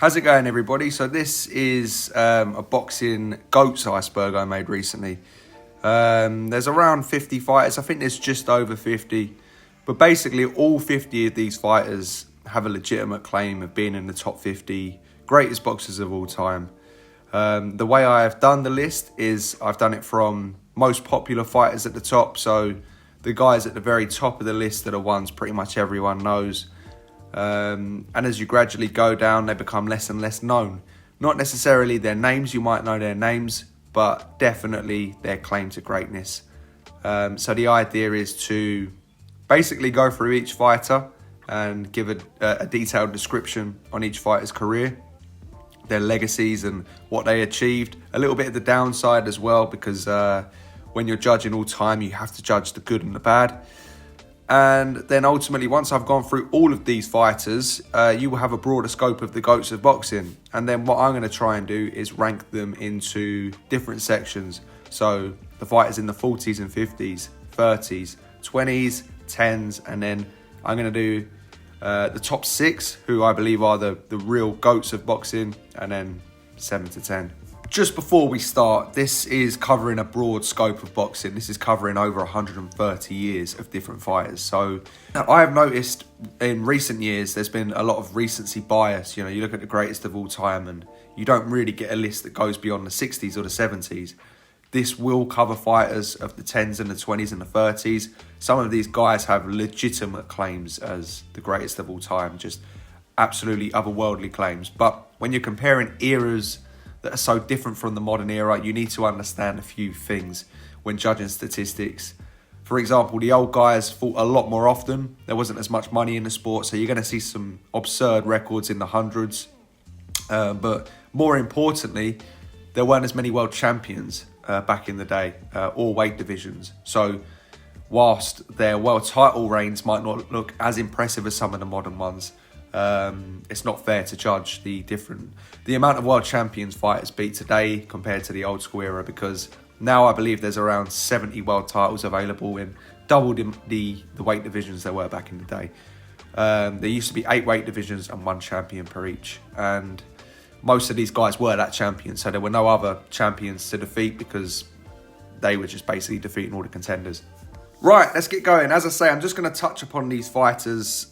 How's it going, everybody? So this is a boxing GOATs iceberg I made recently. There's around 50 fighters. I think there's just over 50. But basically, all 50 of these fighters have a legitimate claim of being in the top 50 greatest boxers of all time. The way I have done the list is I've done it from most popular fighters at the top. So the guys at the very top of the list are the ones pretty much everyone knows. And as you gradually go down, they become less and less known. Not necessarily their names, you might know their names, but definitely their claim to greatness. So the idea is to basically go through each fighter and give a detailed description on each fighter's career, their legacies and what they achieved. A little bit of the downside as well, because when you're judging all time, you have to judge the good and the bad. And then ultimately, once I've gone through all of these fighters, you will have a broader scope of the GOATs of boxing. And then what I'm going to try and do is rank them into different sections. So the fighters in the 40s and 50s, 30s, 20s, 10s, and then I'm going to do the top 6, who I believe are the real GOATs of boxing, and then 7 to 10. Just before we start, this is covering a broad scope of boxing. This is covering over 130 years of different fighters. So I have noticed in recent years, there's been a lot of recency bias. You know, you look at the greatest of all time and you don't really get a list that goes beyond the 60s or the 70s. This will cover fighters of the 10s and the 20s and the 30s. Some of these guys have legitimate claims as the greatest of all time, just absolutely otherworldly claims. But when you're comparing eras that are so different from the modern era, you need to understand a few things when judging statistics. For example, the old guys fought a lot more often. There wasn't as much money in the sport, so you're going to see some absurd records in the hundreds. But more importantly, there weren't as many world champions back in the day, or weight divisions. So whilst their world title reigns might not look as impressive as some of the modern ones, it's not fair to judge the amount of world champions fighters beat today compared to the old school era, because now I believe there's around 70 world titles available in double the weight divisions there were back in the day. There used to be 8 weight divisions and 1 champion per each, and most of these guys were that champion, so there were no other champions to defeat because they were just basically defeating all the contenders. Right, let's get going. As I say, I'm just going to touch upon these fighters,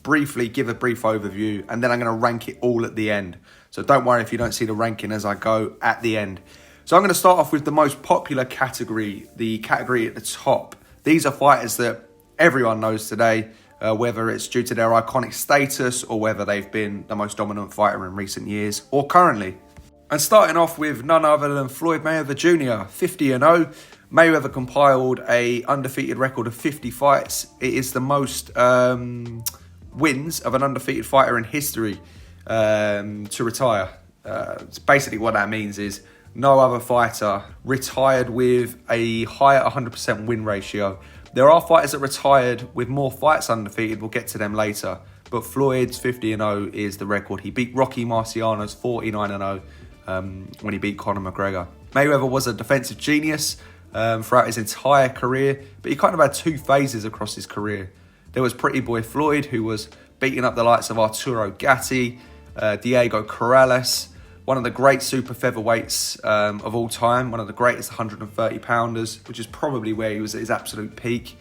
briefly give a brief overview, and then I'm going to rank it all at the end. So don't worry if you don't see the ranking as I go at the end. So I'm going to start off with the most popular category, the category at the top. These are fighters that everyone knows today, whether it's due to their iconic status or whether they've been the most dominant fighter in recent years or currently. And starting off with none other than Floyd Mayweather Jr., 50-0. Mayweather compiled a undefeated record of 50 fights. It is the most wins of an undefeated fighter in history to retire. Basically what that means is no other fighter retired with a higher 100% win ratio. There are fighters that retired with more fights undefeated. We'll get to them later. But Floyd's 50-0 is the record. He beat Rocky Marciano's 49-0 when he beat Conor McGregor. Mayweather was a defensive genius throughout his entire career, but he kind of had 2 phases across his career. There was Pretty Boy Floyd, who was beating up the likes of Arturo Gatti, Diego Corrales, one of the great super featherweights of all time, one of the greatest 130-pounders, which is probably where he was at his absolute peak.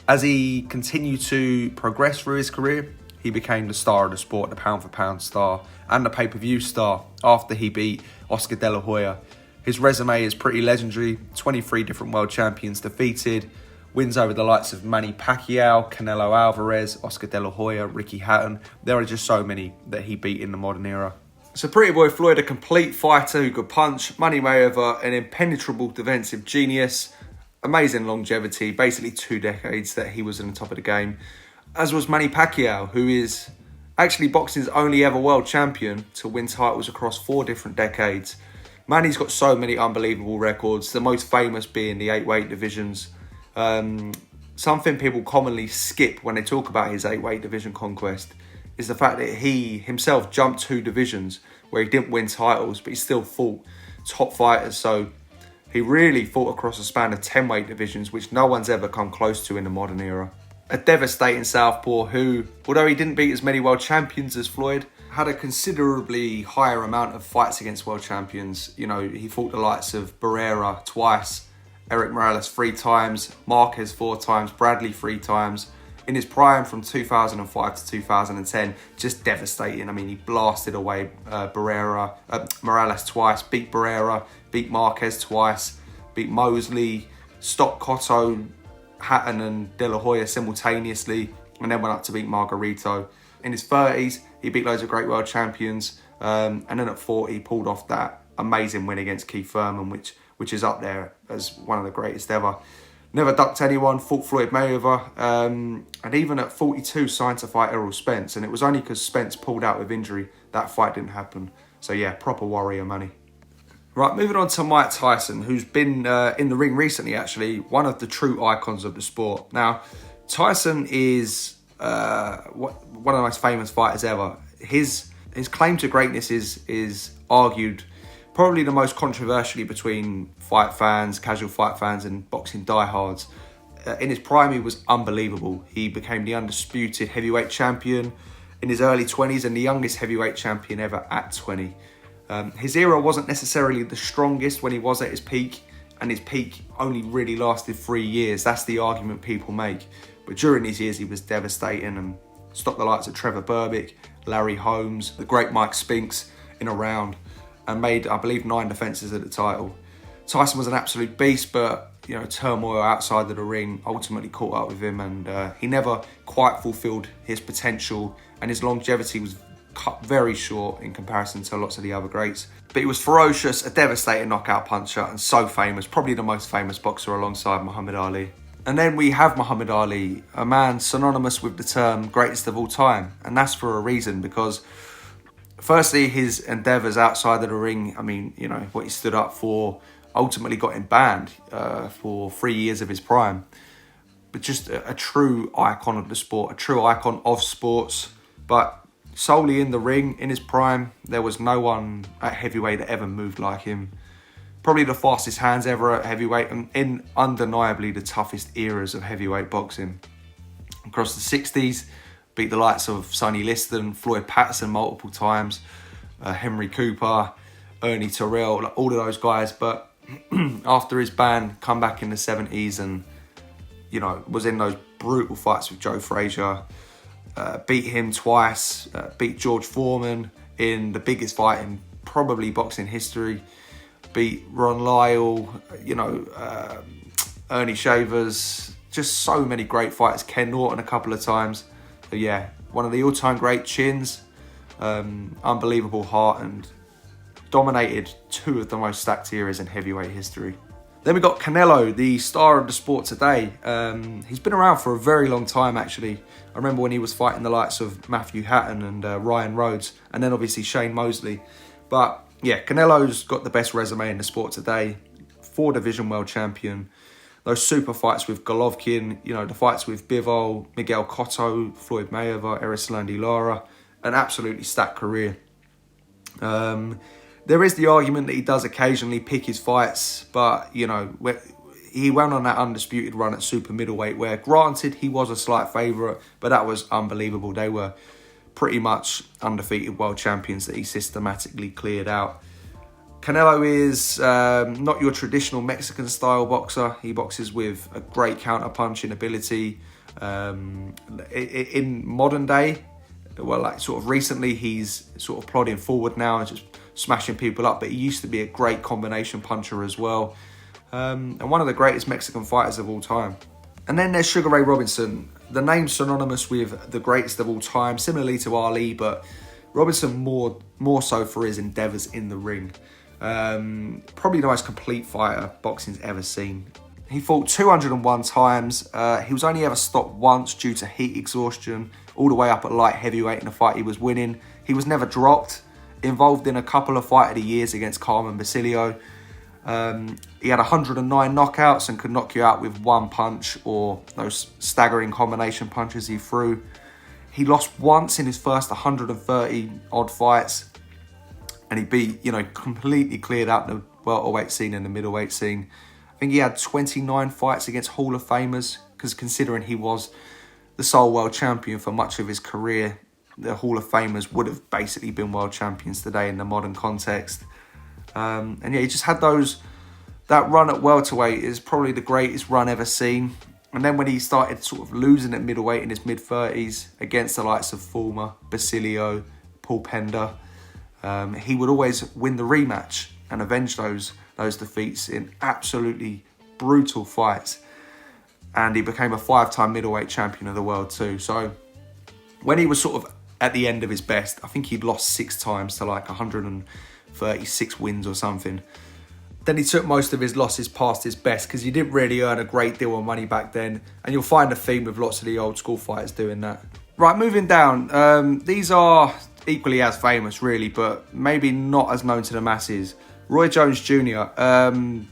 As he continued to progress through his career, he became the star of the sport, the pound-for-pound star, and the pay-per-view star after he beat Oscar De La Hoya. His resume is pretty legendary. 23 different world champions defeated. Wins over the likes of Manny Pacquiao, Canelo Alvarez, Oscar De La Hoya, Ricky Hatton. There are just so many that he beat in the modern era. So Pretty Boy Floyd, a complete fighter who could punch. Money Mayweather, an impenetrable defensive genius. Amazing longevity, basically 2 decades that he was in the top of the game. As was Manny Pacquiao, who is actually boxing's only ever world champion to win titles across 4 different decades. Manny's got so many unbelievable records, the most famous being the 8 weight divisions. Something people commonly skip when they talk about his 8 weight division conquest is the fact that he himself jumped 2 divisions where he didn't win titles, but he still fought top fighters. So he really fought across a span of 10 weight divisions, which no one's ever come close to in the modern era. A devastating southpaw who, although he didn't beat as many world champions as Floyd, had a considerably higher amount of fights against world champions. You know, he fought the likes of Barrera twice, Eric Morales 3 times, Marquez 4 times, Bradley 3 times. In his prime from 2005 to 2010, just devastating. I mean, he blasted away Morales twice, beat Barrera, beat Marquez twice, beat Mosley, stopped Cotto, Hatton and De La Hoya simultaneously, and then went up to beat Margarito. In his 30s, he beat loads of great world champions, and then at 40, he pulled off that amazing win against Keith Thurman, which is up there as one of the greatest ever. Never ducked anyone, fought Floyd Mayweather, and even at 42 signed to fight Errol Spence, and it was only because Spence pulled out with injury that fight didn't happen. So yeah, proper warrior money. Right, moving on to Mike Tyson, who's been in the ring recently, actually, one of the true icons of the sport. Now, Tyson is one of the most famous fighters ever. His claim to greatness is argued probably the most controversially between fight fans, casual fight fans, and boxing diehards. In his prime, he was unbelievable. He became the undisputed heavyweight champion in his early 20s and the youngest heavyweight champion ever at 20. His era wasn't necessarily the strongest when he was at his peak, and his peak only really lasted 3 years. That's the argument people make. But during these years, he was devastating and stopped the likes of Trevor Berbick, Larry Holmes, the great Mike Spinks in a round, and made, I believe, 9 defences of the title. Tyson was an absolute beast, but you know, turmoil outside of the ring ultimately caught up with him, and he never quite fulfilled his potential, and his longevity was cut very short in comparison to lots of the other greats. But he was ferocious, a devastating knockout puncher, and so famous, probably the most famous boxer alongside Muhammad Ali. And then we have Muhammad Ali, a man synonymous with the term greatest of all time, and that's for a reason, because firstly, his endeavours outside of the ring, I mean, you know, what he stood up for ultimately got him banned for 3 years of his prime. But just a true icon of the sport, a true icon of sports. But solely in the ring, in his prime, there was no one at heavyweight that ever moved like him. Probably the fastest hands ever at heavyweight, and in undeniably the toughest eras of heavyweight boxing. Across the 60s, beat the likes of Sonny Liston, Floyd Patterson multiple times, Henry Cooper, Ernie Terrell, all of those guys. But after his ban, come back in the 70s and, you know, was in those brutal fights with Joe Frazier, beat him twice, beat George Foreman in the biggest fight in probably boxing history, beat Ron Lyle, you know, Ernie Shavers, just so many great fighters, Ken Norton a couple of times. So yeah, one of the all-time great chins, unbelievable heart, and dominated 2 of the most stacked eras in heavyweight history. Then we got Canelo, the star of the sport today. He's been around for a very long time, actually. I remember when he was fighting the likes of Matthew Hatton and Ryan Rhodes, and then obviously Shane Mosley. But yeah, Canelo's got the best resume in the sport today. 4-division world champion. Those super fights with Golovkin, you know, the fights with Bivol, Miguel Cotto, Floyd Mayweather, Erislandy Lara. An absolutely stacked career. There is the argument that he does occasionally pick his fights, but, you know, he went on that undisputed run at super middleweight where, granted, he was a slight favourite, but that was unbelievable. They were pretty much undefeated world champions that he systematically cleared out. Canelo is not your traditional Mexican-style boxer. He boxes with a great counter-punching ability. In modern day, well, like sort of recently, he's sort of plodding forward now and just smashing people up, but he used to be a great combination puncher as well, and one of the greatest Mexican fighters of all time. And then there's Sugar Ray Robinson, the name synonymous with the greatest of all time, similarly to Ali, but Robinson more so for his endeavours in the ring. Probably the most complete fighter boxing's ever seen. He fought 201 times. He was only ever stopped once due to heat exhaustion, all the way up at light heavyweight in a fight he was winning. He was never dropped. Involved in a couple of fight of the years against Carmen Basilio. He had 109 knockouts and could knock you out with one punch or those staggering combination punches he threw. He lost once in his first 130 odd fights, and he completely cleared out the welterweight scene and the middleweight scene. I think he had 29 fights against Hall of Famers, because considering he was the sole world champion for much of his career, the Hall of Famers would have basically been world champions today in the modern context. And yeah, he just had that run at welterweight is probably the greatest run ever seen. And then when he started sort of losing at middleweight in his mid-30s against the likes of Fulmer, Basilio, Paul Pender, he would always win the rematch and avenge those defeats in absolutely brutal fights. And he became a 5-time middleweight champion of the world too. So when he was sort of at the end of his best, I think he'd lost 6 times to like 136 wins or something. Then he took most of his losses past his best because he didn't really earn a great deal of money back then. And you'll find a theme with lots of the old school fighters doing that. Right, moving down. These are equally as famous, really, but maybe not as known to the masses. Roy Jones Jr. Probably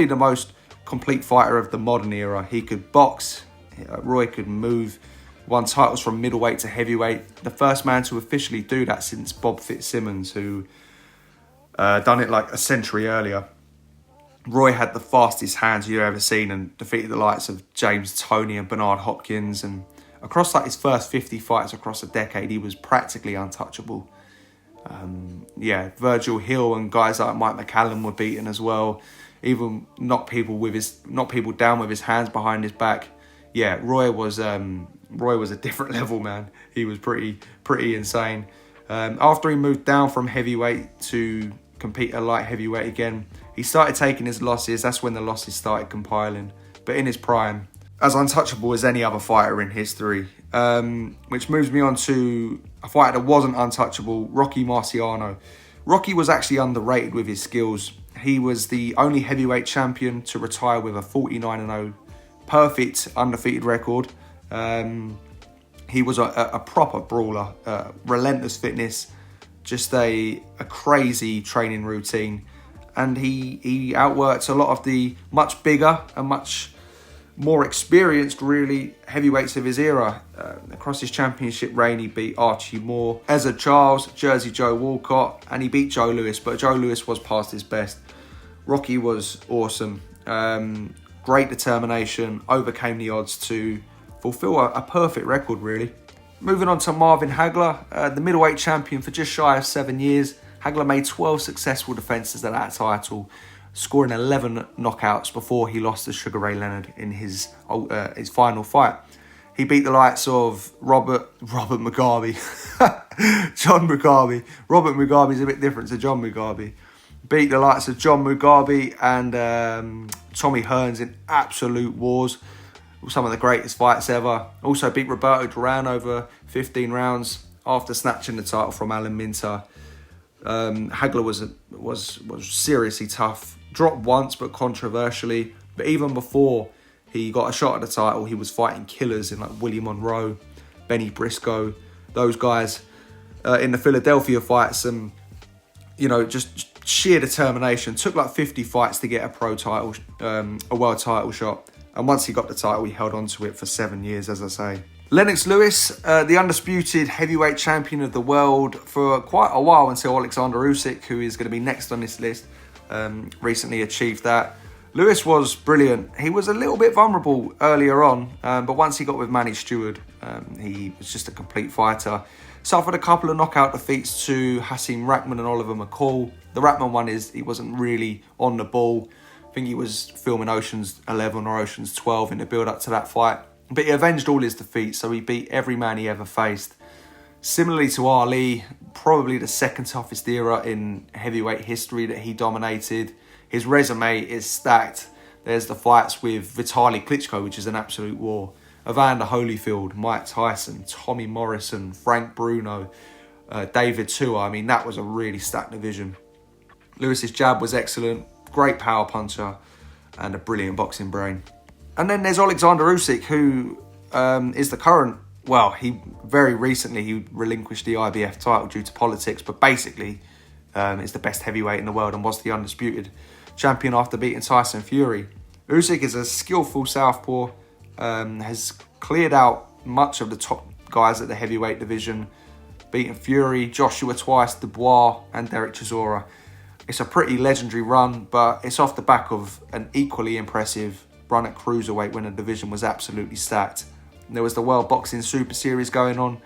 the most complete fighter of the modern era. He could box. Roy could move. Won titles from middleweight to heavyweight. The first man to officially do that since Bob Fitzsimmons, who done it like a century earlier. Roy had the fastest hands you've ever seen and defeated the likes of James Toney and Bernard Hopkins. And across like his first 50 fights across a decade, he was practically untouchable. Virgil Hill and guys like Mike McCallum were beaten as well. Even knocked people down with his hands behind his back. Yeah, Roy was a different level, man. He was pretty insane. After he moved down from heavyweight to compete at light heavyweight again, he started taking his losses. That's when the losses started compiling. But in his prime, as untouchable as any other fighter in history. Which moves me on to a fighter that wasn't untouchable, Rocky Marciano. Rocky was actually underrated with his skills. He was the only heavyweight champion to retire with a 49-0 perfect undefeated record. He was a proper brawler, relentless fitness, just a crazy training routine. And he outworked a lot of the much bigger and much more experienced, really, heavyweights of his era. Across his championship reign, he beat Archie Moore, Ezra Charles, Jersey Joe Walcott, and he beat Joe Louis, but Joe Louis was past his best. Rocky was awesome. Great determination, overcame the odds to fulfill a perfect record, really. Moving on to Marvin Hagler, the middleweight champion for just shy of 7 years. Hagler made 12 successful defences of that title, scoring 11 knockouts before he lost to Sugar Ray Leonard in his final fight. He beat the likes of Robert Mugabe, John Mugabe. Robert Mugabe's a bit different to John Mugabe. Beat the likes of John Mugabe and Tommy Hearns in absolute wars. Some of the greatest fights ever. Also beat Roberto Duran over 15 rounds after snatching the title from Alan Minter. Hagler was seriously tough. Dropped once, but controversially. But even before he got a shot at the title, he was fighting killers in like Willie Monroe, Benny Briscoe, those guys in the Philadelphia fights. And just sheer determination. Took like 50 fights to get a pro title, a world title shot. And once he got the title, he held on to it for 7 years, as I say. Lennox Lewis, the undisputed heavyweight champion of the world for quite a while until Alexander Usyk, who is going to be next on this list, recently achieved that. Lewis was brilliant. He was a little bit vulnerable earlier on, but once he got with Manny Stewart, he was just a complete fighter. Suffered a couple of knockout defeats to Hasim Rahman and Oliver McCall. The Rahman one is he wasn't really on the ball. I think he was filming Ocean's 11 or Ocean's 12 in the build-up to that fight. But he avenged all his defeats, so he beat every man he ever faced. Similarly to Ali, probably the second toughest era in heavyweight history that he dominated. His resume is stacked. There's the fights with Vitaly Klitschko, which is an absolute war. Evander Holyfield, Mike Tyson, Tommy Morrison, Frank Bruno, David Tua. I mean, that was a really stacked division. Lewis's jab was excellent. Great power puncher and a brilliant boxing brain. And then there's Alexander Usyk, who is the current, he very recently relinquished the IBF title due to politics, but basically is the best heavyweight in the world and was the undisputed champion after beating Tyson Fury. Usyk is a skillful southpaw, has cleared out much of the top guys at the heavyweight division, beating Fury, Joshua twice, Dubois and Derek Chisora. It's a pretty legendary run, but it's off the back of an equally impressive run at cruiserweight when the division was absolutely stacked. There was the World Boxing Super Series going on,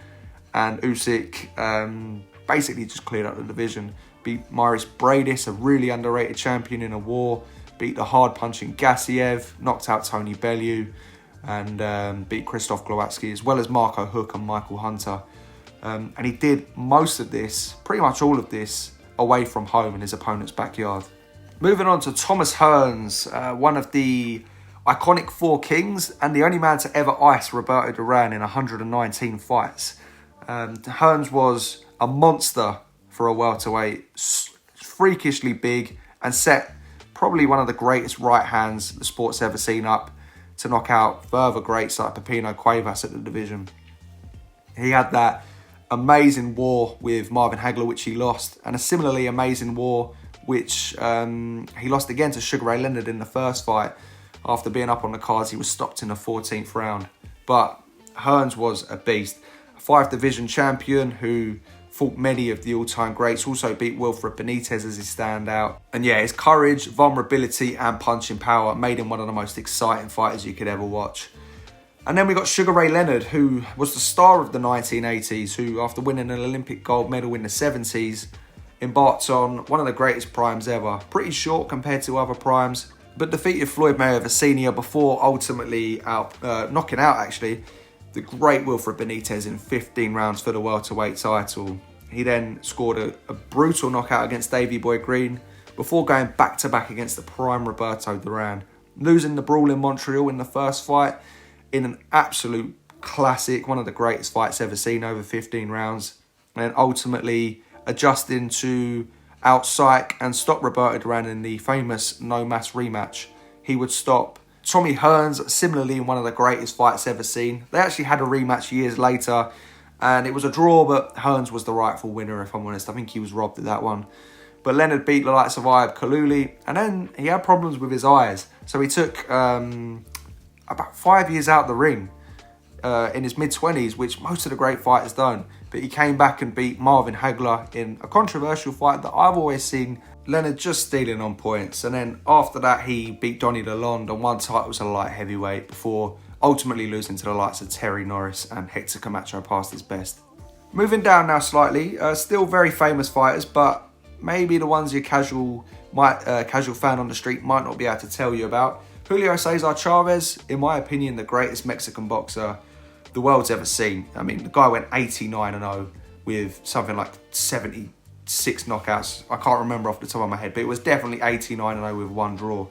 and Usyk basically just cleared up the division. Beat Maurice Bradis, a really underrated champion in a war. Beat the hard-punching Gassiev, knocked out Tony Bellew, and beat Krzysztof Glowatsky, as well as Marco Huck and Michael Hunter. And he did most of this, pretty much all of this, away from home in his opponent's backyard. Moving on to Thomas Hearns, one of the iconic Four Kings and the only man to ever ice Roberto Duran in 119 fights. Hearns was a monster for a welterweight, freakishly big, and set probably one of the greatest right hands the sport's ever seen up to knock out further greats like Pepino Cuevas at the division. He had that amazing war with Marvin Hagler, which he lost, and a similarly amazing war which he lost again to Sugar Ray Leonard in the first fight. After being up on the cards, he was stopped in the 14th round. But Hearns was a beast. A 5-division champion who fought many of the all-time greats. Also beat Wilfred Benitez as his standout. And yeah, his courage, vulnerability and punching power made him one of the most exciting fighters you could ever watch. And then we got Sugar Ray Leonard, who was the star of the 1980s, who after winning an Olympic gold medal in the 70s, embarked on one of the greatest primes ever. Pretty short compared to other primes, but defeated Floyd Mayweather Sr. before ultimately knocking out, actually, the great Wilfred Benitez in 15 rounds for the welterweight title. He then scored a brutal knockout against Davey Boy Green before going back-to-back against the prime Roberto Duran, losing the brawl in Montreal in the first fight in an absolute classic, one of the greatest fights ever seen, over 15 rounds, and then ultimately adjusting to out-psych and stop Roberto Duran in the famous no-mass rematch. He would stop Tommy Hearns, similarly in one of the greatest fights ever seen. They actually had a rematch years later, and it was a draw, but Hearns was the rightful winner, if I'm honest. I think he was robbed of that one. But Leonard beat the likes of Ayub Kaluli, and then he had problems with his eyes. So he took about 5 years out the ring in his mid-20s, which most of the great fighters don't. But he came back and beat Marvin Hagler in a controversial fight that I've always seen Leonard just stealing on points. And then after that, he beat Donnie Lalonde and won titles at a light heavyweight before ultimately losing to the likes of Terry Norris and Hector Camacho past his best. Moving down now slightly, still very famous fighters, but maybe the ones your casual fan on the street might not be able to tell you about. Julio Cesar Chavez, in my opinion, the greatest Mexican boxer the world's ever seen. I mean, the guy went 89-0 with something like 76 knockouts. I can't remember off the top of my head, but it was definitely 89-0 with one draw.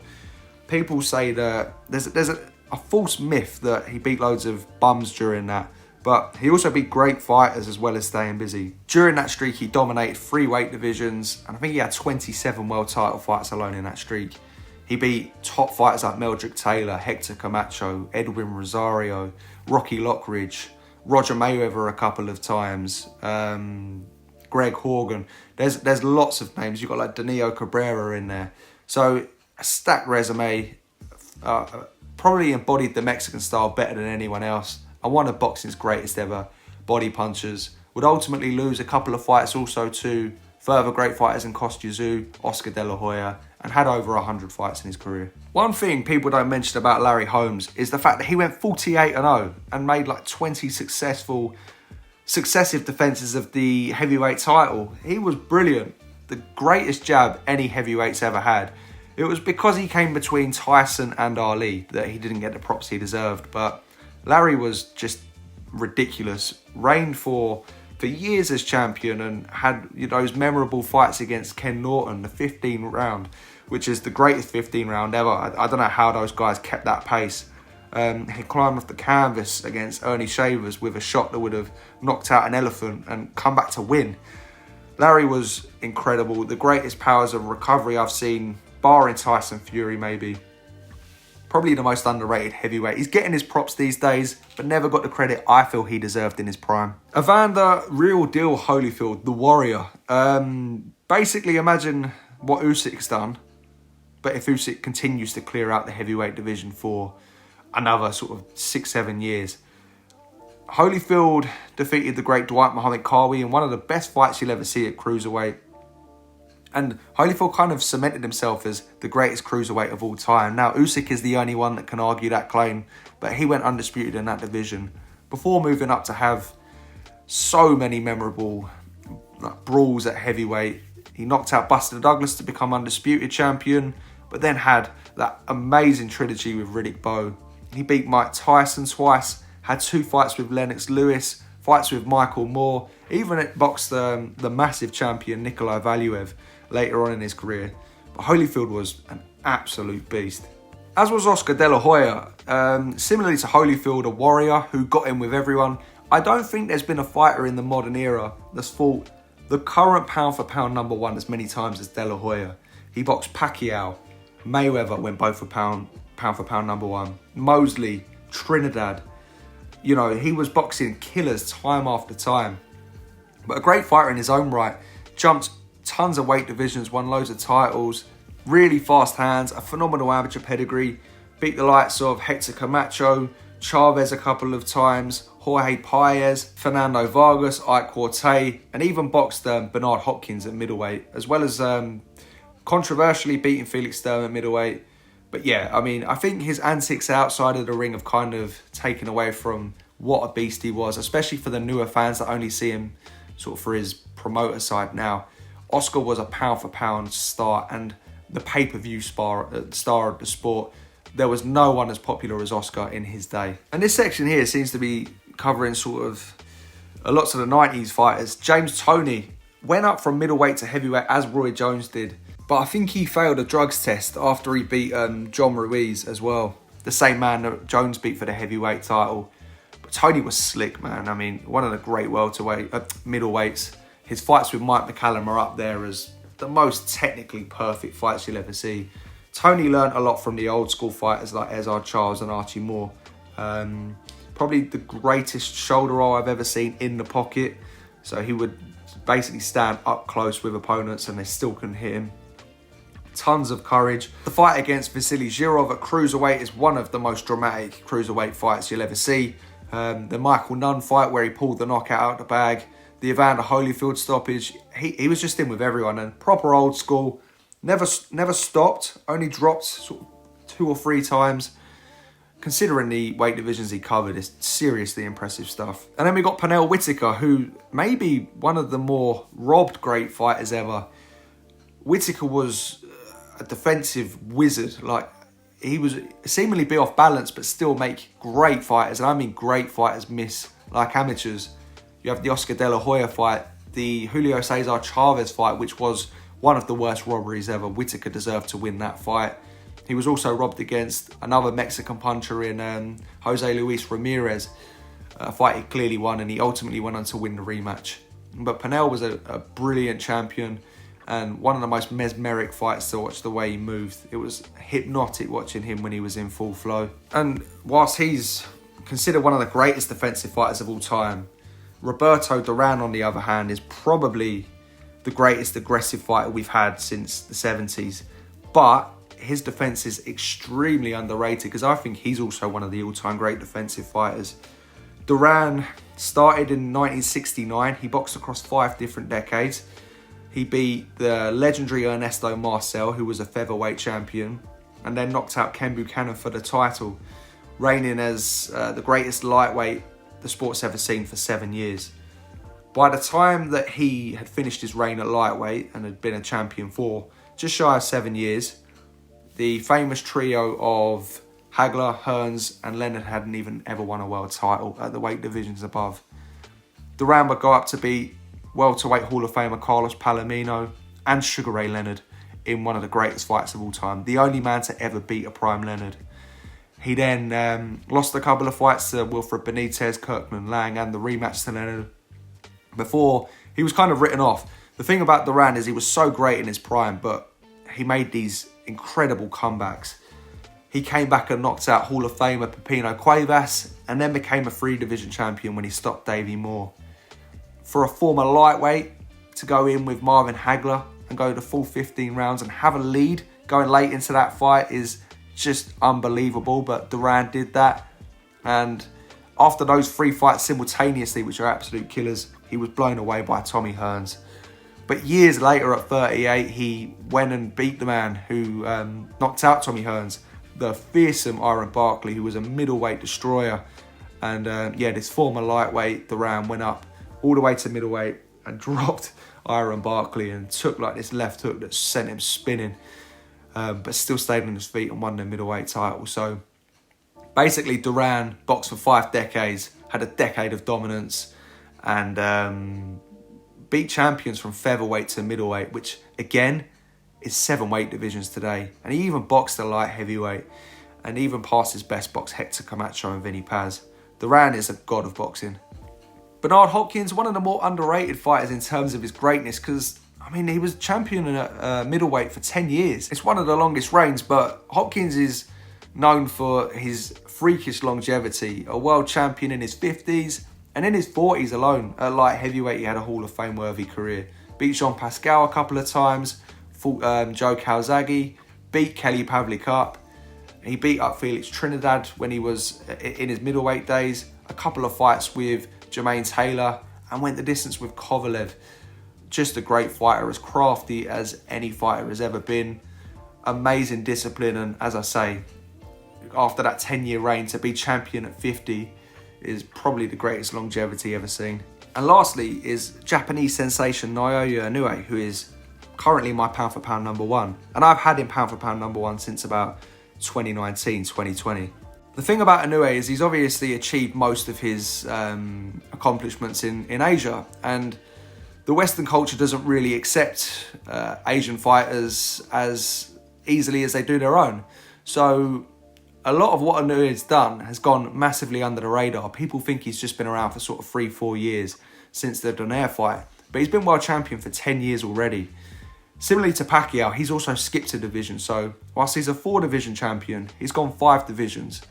People say that there's a false myth that he beat loads of bums during that, but he also beat great fighters as well as staying busy. During that streak, he dominated 3 weight divisions, and I think he had 27 world title fights alone in that streak. He beat top fighters like Meldrick Taylor, Hector Camacho, Edwin Rosario, Rocky Lockridge, Roger Mayweather a couple of times, Greg Horgan. There's lots of names. You've got like Danilo Cabrera in there. So a stacked resume, probably embodied the Mexican style better than anyone else, and one of boxing's greatest ever body punchers. Would ultimately lose a couple of fights also to further great fighters in Kostya Tszyu, Oscar De La Hoya, and had over 100 fights in his career. One thing people don't mention about Larry Holmes is the fact that he went 48-0 and made like 20 successive defences of the heavyweight title. He was brilliant. The greatest jab any heavyweight's ever had. It was because he came between Tyson and Ali that he didn't get the props he deserved. But Larry was just ridiculous. Reigned for years as champion and had those memorable fights against Ken Norton, the 15 round, which is the greatest 15 round ever. I don't know how those guys kept that pace. He climbed off the canvas against Ernie Shavers with a shot that would have knocked out an elephant and come back to win. Larry was incredible. The greatest powers of recovery I've seen, barring Tyson Fury maybe. Probably the most underrated heavyweight. He's getting his props these days, but never got the credit I feel he deserved in his prime. Evander Real Deal Holyfield, the Warrior. Basically imagine what Usyk's done, but if Usyk continues to clear out the heavyweight division for another sort of 6-7 years. Holyfield defeated the great Dwight Muhammad Qawi in one of the best fights you'll ever see at cruiserweight. And Holyfield kind of cemented himself as the greatest cruiserweight of all time. Now, Usyk is the only one that can argue that claim, but he went undisputed in that division before moving up to have So many memorable brawls at heavyweight. He knocked out Buster Douglas to become undisputed champion, but then had that amazing trilogy with Riddick Bowe. He beat Mike Tyson twice, had 2 fights with Lennox Lewis, fights with Michael Moore, even boxed the massive champion Nikolai Valuev later on in his career. But Holyfield was an absolute beast. As was Oscar De La Hoya. Similarly to Holyfield, a warrior who got in with everyone. I don't think there's been a fighter in the modern era that's fought the current pound-for-pound number 1 as many times as De La Hoya. He boxed Pacquiao, Mayweather went both for pound-for-pound number 1, Mosley, Trinidad. You know, he was boxing killers time after time. But a great fighter in his own right. Jumped tons of weight divisions, won loads of titles, really fast hands, a phenomenal amateur pedigree. Beat the likes of Hector Camacho, Chavez a couple of times, Jorge Paez, Fernando Vargas, Ike Quartey, and even boxed Bernard Hopkins at middleweight, as well as controversially beating Felix Sturm at middleweight. But yeah, I mean, I think his antics outside of the ring have kind of taken away from what a beast he was, especially for the newer fans that only see him sort of for his promoter side now. Oscar was a pound-for-pound star and the pay-per-view star of the sport. There was no one as popular as Oscar in his day. And this section here seems to be covering sort of lots of the 90s fighters. James Toney went up from middleweight to heavyweight as Roy Jones did. But I think he failed a drugs test after he beat John Ruiz as well. The same man that Jones beat for the heavyweight title. But Toney was slick, man. I mean, one of the great middleweights. His fights with Mike McCallum are up there as the most technically perfect fights you'll ever see. Toney learned a lot from the old school fighters like Ezard Charles and Archie Moore. Probably the greatest shoulder roll I've ever seen in the pocket. So he would basically stand up close with opponents and they still couldn't hit him. Tons of courage. The fight against Vasily Zhirov at cruiserweight is one of the most dramatic cruiserweight fights you'll ever see. The Michael Nunn fight where he pulled the knockout out of the bag. The Evander Holyfield stoppage. He was just in with everyone and proper old school. Never stopped. Only dropped sort of 2 or 3 times. Considering the weight divisions he covered, it's seriously impressive stuff. And then we got Pernell Whitaker, who may be one of the more robbed great fighters ever. Whitaker was a defensive wizard. Like, he was seemingly be off balance, but still make great fighters. And I mean great fighters miss like amateurs. You have the Oscar De La Hoya fight, the Julio Cesar Chavez fight, which was one of the worst robberies ever. Whitaker deserved to win that fight. He was also robbed against another Mexican puncher in Jose Luis Ramirez, a fight he clearly won, and he ultimately went on to win the rematch. But Pernell was a brilliant champion and one of the most mesmeric fights to watch the way he moved. It was hypnotic watching him when he was in full flow. And whilst he's considered one of the greatest defensive fighters of all time, Roberto Duran, on the other hand, is probably the greatest aggressive fighter we've had since the 70s. But his defense is extremely underrated because I think he's also one of the all-time great defensive fighters. Duran started in 1969. He boxed across 5 different decades. He beat the legendary Ernesto Marcel, who was a featherweight champion, and then knocked out Ken Buchanan for the title, reigning as the greatest lightweight the sport's ever seen for 7 years. By the time that he had finished his reign at lightweight and had been a champion for just shy of 7 years, the famous trio of Hagler, Hearns and Leonard hadn't even ever won a world title at the weight divisions above. Duran would go up to beat welterweight Hall of Famer Carlos Palomino and Sugar Ray Leonard in one of the greatest fights of all time. The only man to ever beat a prime Leonard. He then lost a couple of fights to Wilfred Benitez, Kirkman Lang and the rematch to Leonard before he was kind of written off. The thing about Duran is he was so great in his prime, but he made these incredible comebacks. He came back and knocked out Hall of Famer Pepino Cuevas and then became a 3-division champion when he stopped Davey Moore. For a former lightweight to go in with Marvin Hagler and go the full 15 rounds and have a lead going late into that fight is just unbelievable. But Duran did that. And after those 3 fights simultaneously, which are absolute killers, he was blown away by Tommy Hearns. But years later at 38, he went and beat the man who knocked out Tommy Hearns, the fearsome Iron Barkley, who was a middleweight destroyer. And yeah, this former lightweight, Duran, went up all the way to middleweight and dropped Iron Barkley and took like this left hook that sent him spinning, but still stayed on his feet and won the middleweight title. So basically Duran boxed for 5 decades, had a decade of dominance, and beat champions from featherweight to middleweight, which again is 7 weight divisions today. And he even boxed a light heavyweight and even passed his best box Hector Camacho and Vinny Paz. Duran is a god of boxing. Bernard Hopkins, one of the more underrated fighters in terms of his greatness, because I mean, he was champion at middleweight for 10 years. It's one of the longest reigns, but Hopkins is known for his freakish longevity. A world champion in his 50s, and in his 40s alone, at light heavyweight, he had a Hall of Fame-worthy career. Beat Jean Pascal a couple of times, fought Joe Calzaghe, beat Kelly Pavlik up. He beat up Felix Trinidad when he was in his middleweight days. A couple of fights with Jermaine Taylor, and went the distance with Kovalev. Just a great fighter, as crafty as any fighter has ever been. Amazing discipline, and as I say, after that 10-year reign, to be champion at 50 is probably the greatest longevity ever seen. And lastly is Japanese sensation Naoya Inoue, who is currently my pound for pound number 1. And I've had him pound for pound number 1 since about 2019, 2020. The thing about Inoue is he's obviously achieved most of his accomplishments in Asia, and the Western culture doesn't really accept Asian fighters as easily as they do their own. So a lot of what Inoue's done has gone massively under the radar. People think he's just been around for sort of 3-4 years since the Donaire fight, but he's been world champion for 10 years already. Similarly to Pacquiao, he's also skipped a division. So whilst he's a 4-division champion, he's gone 5 divisions.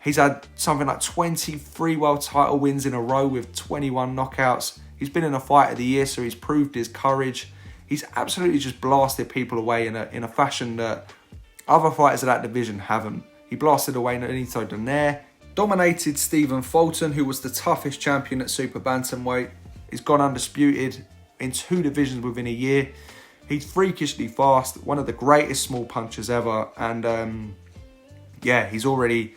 He's had something like 23 world title wins in a row with 21 knockouts. He's been in a fight of the year, so he's proved his courage. He's absolutely just blasted people away in a fashion that other fighters of that division haven't. He blasted away Nonito Donaire, dominated Stephen Fulton, who was the toughest champion at super bantamweight. He's gone undisputed in 2 divisions within a year. He's freakishly fast, one of the greatest small punchers ever, and yeah, he's already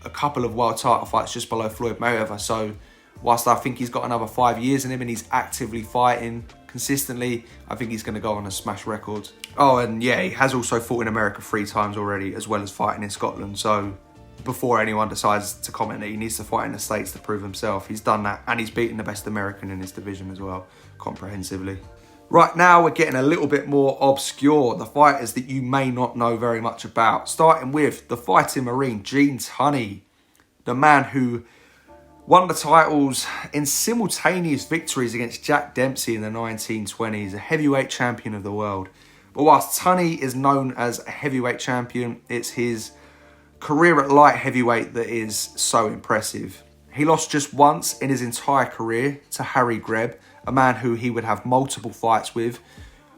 a couple of world title fights just below Floyd Mayweather. So whilst I think he's got another 5 years in him and he's actively fighting consistently, I think he's going to go on and smash records. Oh, and yeah, he has also fought in America 3 times already, as well as fighting in Scotland. So before anyone decides to comment that he needs to fight in the States to prove himself, he's done that, and he's beaten the best American in his division as well, comprehensively. Right now, we're getting a little bit more obscure, the fighters that you may not know very much about. Starting with the fighting Marine, Gene Tunney, the man who won the titles in simultaneous victories against Jack Dempsey in the 1920s, a heavyweight champion of the world. But whilst Tunney is known as a heavyweight champion, it's his career at light heavyweight that is so impressive. He lost just once in his entire career to Harry Greb, a man who he would have multiple fights with,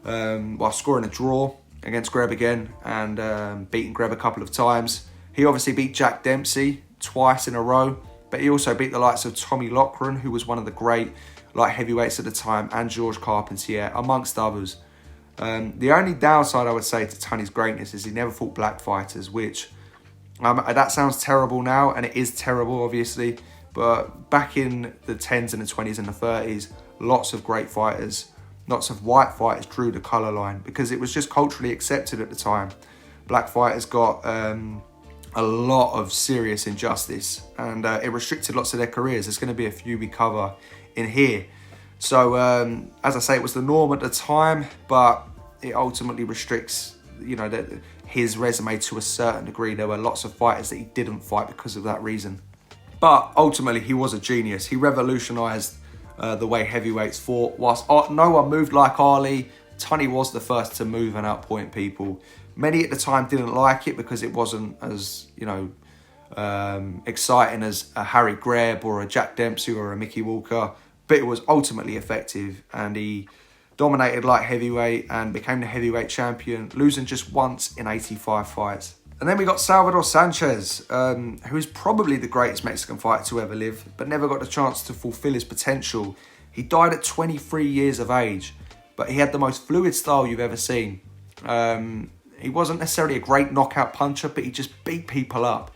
while scoring a draw against Greb again and beating Greb a couple of times. He obviously beat Jack Dempsey twice in a row, but he also beat the likes of Tommy Loughran, who was one of the great light heavyweights at the time, and Georges Carpentier, amongst others. The only downside I would say to Tunney's greatness is he never fought black fighters, which that sounds terrible now, and it is terrible, obviously. But back in the 10s and the 20s and the 30s, lots of great fighters, lots of white fighters drew the colour line because it was just culturally accepted at the time. Black fighters got a lot of serious injustice, and it restricted lots of their careers. There's going to be a few we cover in here. So, as I say, it was the norm at the time, but it ultimately restricts, you know, his resume to a certain degree. There were lots of fighters that he didn't fight because of that reason. But ultimately, he was a genius. He revolutionised the way heavyweights fought. Whilst no one moved like Ali, Tunney was the first to move and outpoint people. Many at the time didn't like it because it wasn't as, you know, exciting as a Harry Greb or a Jack Dempsey or a Mickey Walker. But it was ultimately effective, and he dominated light heavyweight and became the heavyweight champion, losing just once in 85 fights. And then we got Salvador Sanchez, who is probably the greatest Mexican fighter to ever live, but never got the chance to fulfill his potential. He died at 23 years of age, but he had the most fluid style you've ever seen. He wasn't necessarily a great knockout puncher, but he just beat people up.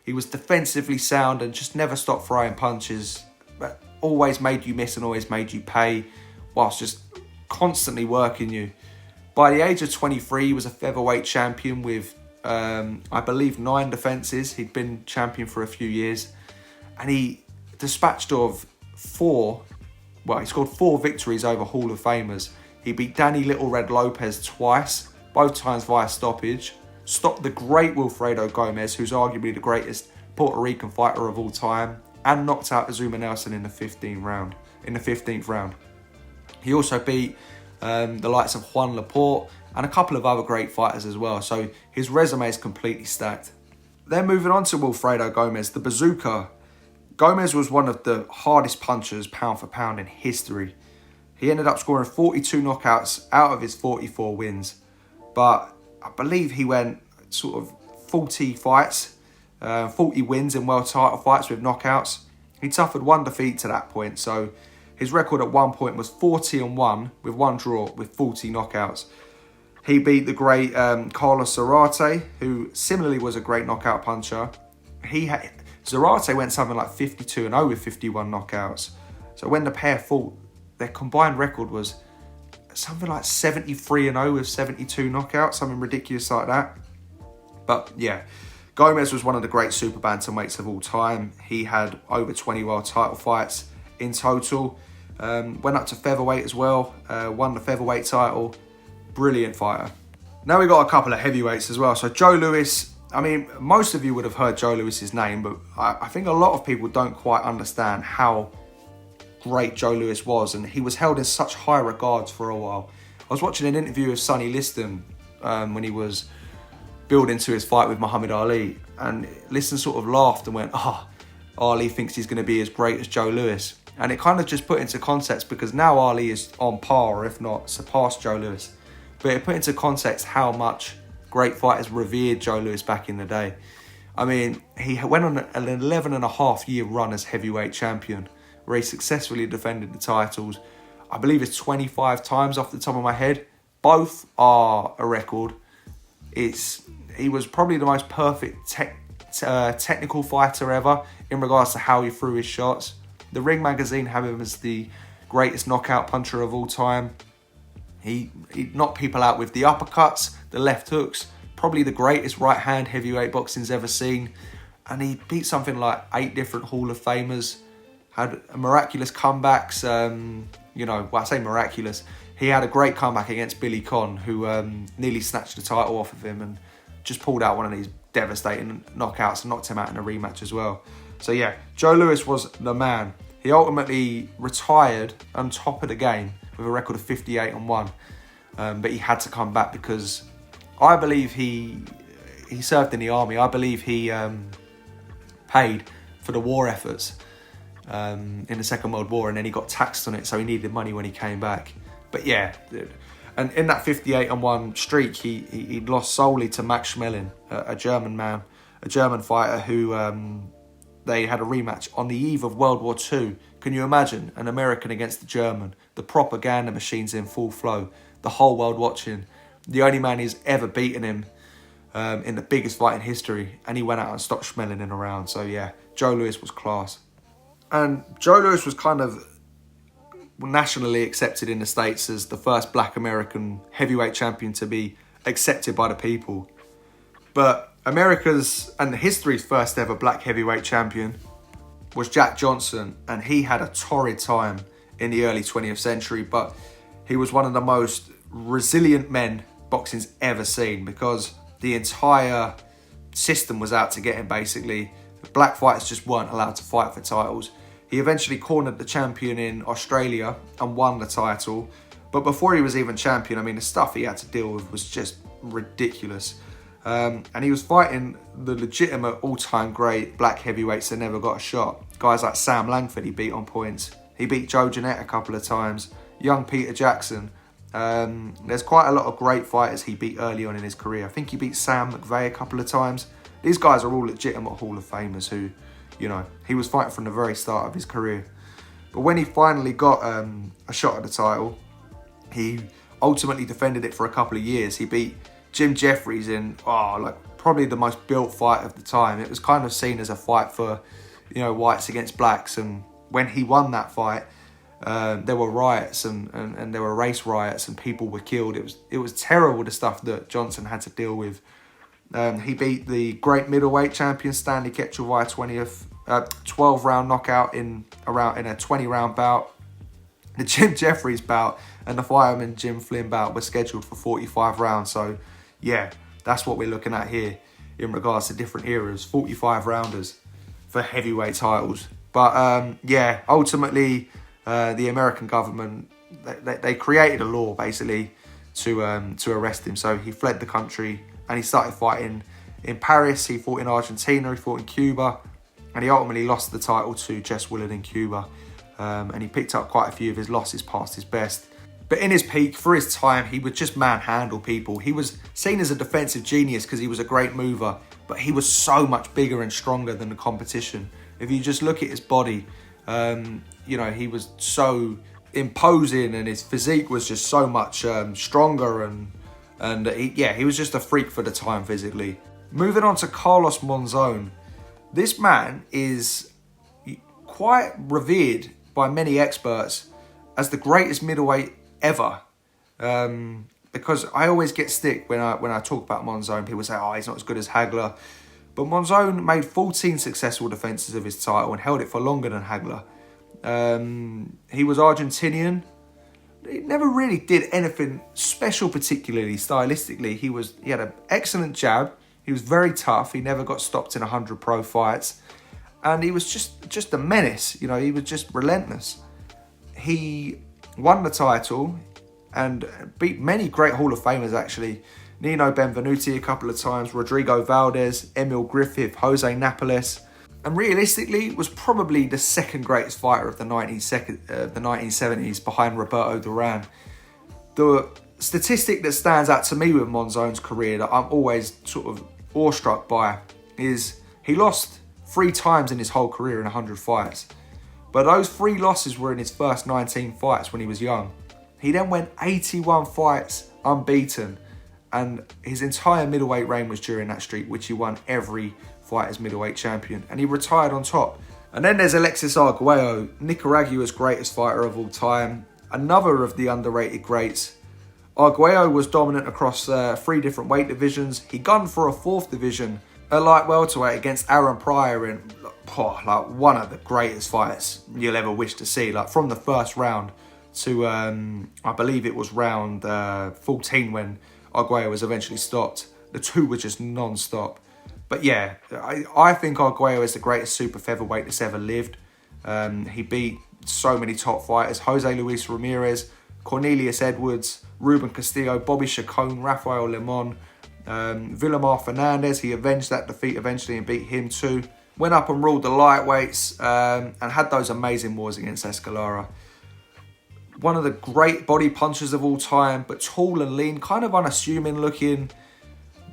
He was defensively sound and just never stopped throwing punches. But always made you miss and always made you pay, whilst just constantly working you. By the age of 23, he was a featherweight champion with, I believe, 9 defences. He'd been champion for a few years. And he dispatched of 4, well, he scored 4 victories over Hall of Famers. He beat Danny Little Red Lopez twice, both times via stoppage. Stopped the great Wilfredo Gomez, who's arguably the greatest Puerto Rican fighter of all time, and knocked out Azuma Nelson in the 15th round. He also beat the likes of Juan Laporte and a couple of other great fighters as well. So his resume is completely stacked. Then moving on to Wilfredo Gomez, the Bazooka. Gomez was one of the hardest punchers pound for pound in history. He ended up scoring 42 knockouts out of his 44 wins. But I believe he went sort of 40 fights, 40 wins in world title fights with knockouts. He suffered 1 defeat to that point. So his record at one point was 40-1 with 1 draw with 40 knockouts. He beat the great Carlos Zarate, who similarly was a great knockout puncher. Zarate went something like 52-0 with 51 knockouts. So when the pair fought, their combined record was something like 73-0 with 72 knockouts, something ridiculous like that. But yeah, Gomez was one of the great super bantamweights of all time. He had over 20 world title fights in total. Went up to featherweight as well, won the featherweight title. Brilliant fighter. Now we got a couple of heavyweights as well. So Joe Louis, I mean, most of you would have heard Joe Louis's name, but I think a lot of people don't quite understand how great Joe Louis was, and he was held in such high regards for a while. I was watching an interview of Sonny Liston when he was building to his fight with Muhammad Ali, and Liston sort of laughed and went, Ali thinks he's going to be as great as Joe Louis. And it kind of just put into context, because now Ali is on par, or if not surpassed Joe Louis. But it put into context how much great fighters revered Joe Louis back in the day. I mean, he went on an 11.5-year run as heavyweight champion, where he successfully defended the titles. I believe it's 25 times off the top of my head. Both are a record. He was probably the most perfect technical fighter ever in regards to how he threw his shots. The Ring magazine have him as the greatest knockout puncher of all time. He knocked people out with the uppercuts, the left hooks, probably the greatest right-hand heavyweight boxing's ever seen. And he beat something like 8 different Hall of Famers, had miraculous comebacks. I say miraculous. He had a great comeback against Billy Conn, who nearly snatched the title off of him and just pulled out one of these devastating knockouts and knocked him out in a rematch as well. So yeah, Joe Louis was the man. He ultimately retired on top of the game with a record of 58-1. But he had to come back because I believe he served in the army. I believe he paid for the war efforts in the Second World War, and then he got taxed on it, so he needed money when he came back. But yeah, and in that 58-1 streak, he lost solely to Max Schmeling, a German man, a German fighter who they had a rematch on the eve of World War II. Can you imagine an American against the German? The propaganda machine's in full flow, the whole world watching. The only man who's ever beaten him in the biggest fight in history, and he went out and stopped Schmeling in a round. So yeah, Joe Louis was class. And Joe Louis was kind of nationally accepted in the States as the first black American heavyweight champion to be accepted by the people. But America's and history's first ever black heavyweight champion was Jack Johnson, and he had a torrid time in the early 20th century, but he was one of the most resilient men boxing's ever seen, because the entire system was out to get him, basically. Black fighters just weren't allowed to fight for titles. He eventually cornered the champion in Australia and won the title. But before he was even champion, I mean, the stuff he had to deal with was just ridiculous. And he was fighting the legitimate all-time great black heavyweights that never got a shot. Guys like Sam Langford he beat on points. He beat Joe Jeanette a couple of times. Young Peter Jackson. There's quite a lot of great fighters he beat early on in his career. I think he beat Sam McVeigh a couple of times. These guys are all legitimate Hall of Famers who, he was fighting from the very start of his career. But when he finally got a shot at the title, he ultimately defended it for a couple of years. He beat Jim Jeffries in, probably the most built fight of the time. It was kind of seen as a fight for, whites against blacks. And when he won that fight, there were riots and there were race riots and people were killed. It was terrible, the stuff that Johnson had to deal with. He beat the great middleweight champion Stanley Ketchel via 12-round knockout in a 20-round bout. The Jim Jeffries bout and the fireman Jim Flynn bout were scheduled for 45 rounds. So, yeah, that's what we're looking at here in regards to different eras. 45 rounders for heavyweight titles. But, yeah, ultimately, the American government, they created a law, basically, to arrest him. So he fled the country and he started fighting in Paris. He fought in Argentina, he fought in Cuba, and he ultimately lost the title to Jess Willard in Cuba. And he picked up quite a few of his losses past his best. But in his peak, for his time, he would just manhandle people. He was seen as a defensive genius because he was a great mover, but he was so much bigger and stronger than the competition. If you just look at his body, you know, he was so imposing and his physique was just so much stronger and he was just a freak for the time physically. Moving on to Carlos Monzon. This man is quite revered by many experts as the greatest middleweight ever. Because I always get stick when I talk about Monzon. People say, oh, he's not as good as Hagler. But Monzon made 14 successful defenses of his title and held it for longer than Hagler. He was Argentinian. He never really did anything special, particularly stylistically. He had an excellent jab. He was very tough. He never got stopped in 100 pro fights. And he was just a menace. You know, he was just relentless. He won the title and beat many great Hall of Famers, actually. Nino Benvenuti a couple of times, Rodrigo Valdez, Emil Griffith, Jose Napoles. And realistically, was probably the second greatest fighter of the 1970s behind Roberto Duran. The statistic that stands out to me with Monzon's career that I'm always sort of awestruck by is he lost 3 times in his whole career in 100 fights. But those 3 losses were in his first 19 fights when he was young. He then went 81 fights unbeaten, and his entire middleweight reign was during that streak, which he won every fight as middleweight champion, and he retired on top. And then there's Alexis Arguello, Nicaragua's greatest fighter of all time, another of the underrated greats. Arguello was dominant across 3 different weight divisions. He gunned for a 4th division at light welterweight against Aaron Pryor in like one of the greatest fights you'll ever wish to see. Like from the first round to I believe it was round 14 when Arguello was eventually stopped. The two were just non-stop. But yeah, I think Arguello is the greatest super featherweight that's ever lived. He beat so many top fighters: Jose Luis Ramirez, Cornelius Edwards, Ruben Castillo, Bobby Chacon, Rafael Lemon, Villamar Fernandez. He avenged that defeat eventually and beat him too. Went up and ruled the lightweights and had those amazing wars against Escalara. One of the great body punchers of all time, but tall and lean, kind of unassuming looking,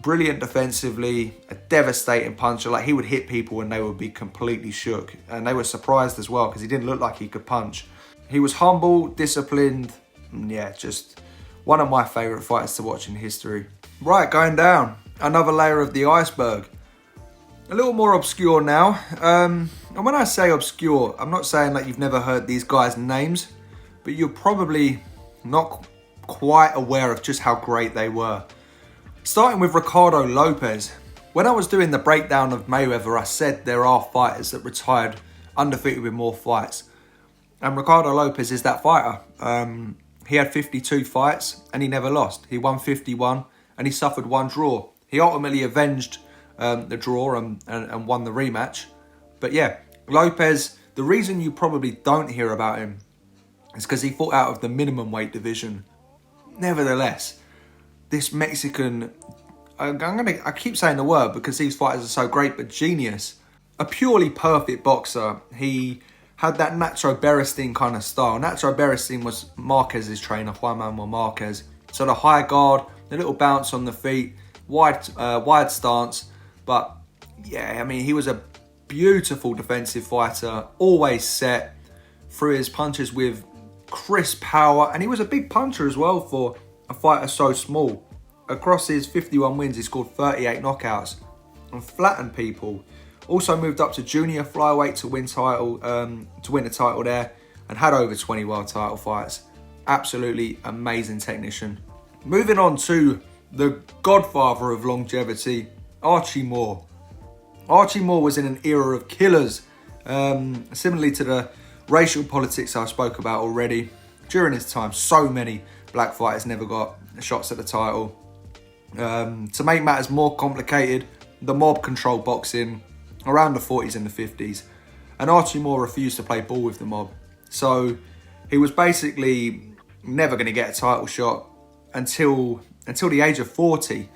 brilliant defensively, a devastating puncher. Like, he would hit people and they would be completely shook. And they were surprised as well because he didn't look like he could punch. He was humble, disciplined, and yeah, just one of my favourite fighters to watch in history. Right, going down, another layer of the iceberg. A little more obscure now. And when I say obscure, I'm not saying that you've never heard these guys' names, but you're probably not quite aware of just how great they were. Starting with Ricardo Lopez. When I was doing the breakdown of Mayweather, I said there are fighters that retired undefeated with more fights. And Ricardo Lopez is that fighter. He had 52 fights and he never lost. He won 51 and he suffered 1 draw. He ultimately avenged the draw and won the rematch. But yeah, Lopez, the reason you probably don't hear about him is because he fought out of the minimum weight division. Nevertheless, this Mexican, I keep saying the word because these fighters are so great, but genius. A purely perfect boxer. He had that Nacho Beristain kind of style. Nacho Beristain was Marquez's trainer, Juan Manuel Marquez. So the high guard, the little bounce on the feet, wide stance. But yeah, I mean, he was a beautiful defensive fighter, always set, threw his punches with crisp power. And he was a big puncher as well for a fighter so small. Across his 51 wins, he scored 38 knockouts and flattened people. Also moved up to junior flyweight to win the title there, and had over 20 world title fights. Absolutely amazing technician. Moving on to the godfather of longevity, Archie Moore. Archie Moore was in an era of killers, similarly to the racial politics I spoke about already. During his time, so many black fighters never got shots at the title. To make matters more complicated, the mob controlled boxing around the 40s and the 50s, and Archie Moore refused to play ball with the mob. So he was basically never going to get a title shot until the age of 40.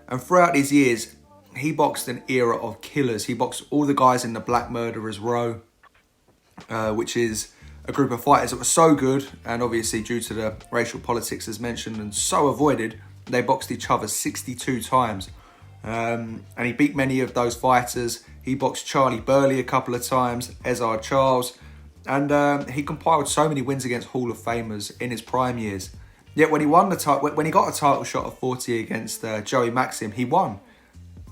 And throughout these years, he boxed an era of killers. He boxed all the guys in the Black Murderers Row, which is a group of fighters that were so good, and obviously due to the racial politics as mentioned and so avoided, they boxed each other 62 times. And he beat many of those fighters. He boxed Charlie Burley a couple of times, Ezard Charles, and he compiled so many wins against Hall of Famers in his prime years. Yet when he got a title shot at 40 against Joey Maxim, he won.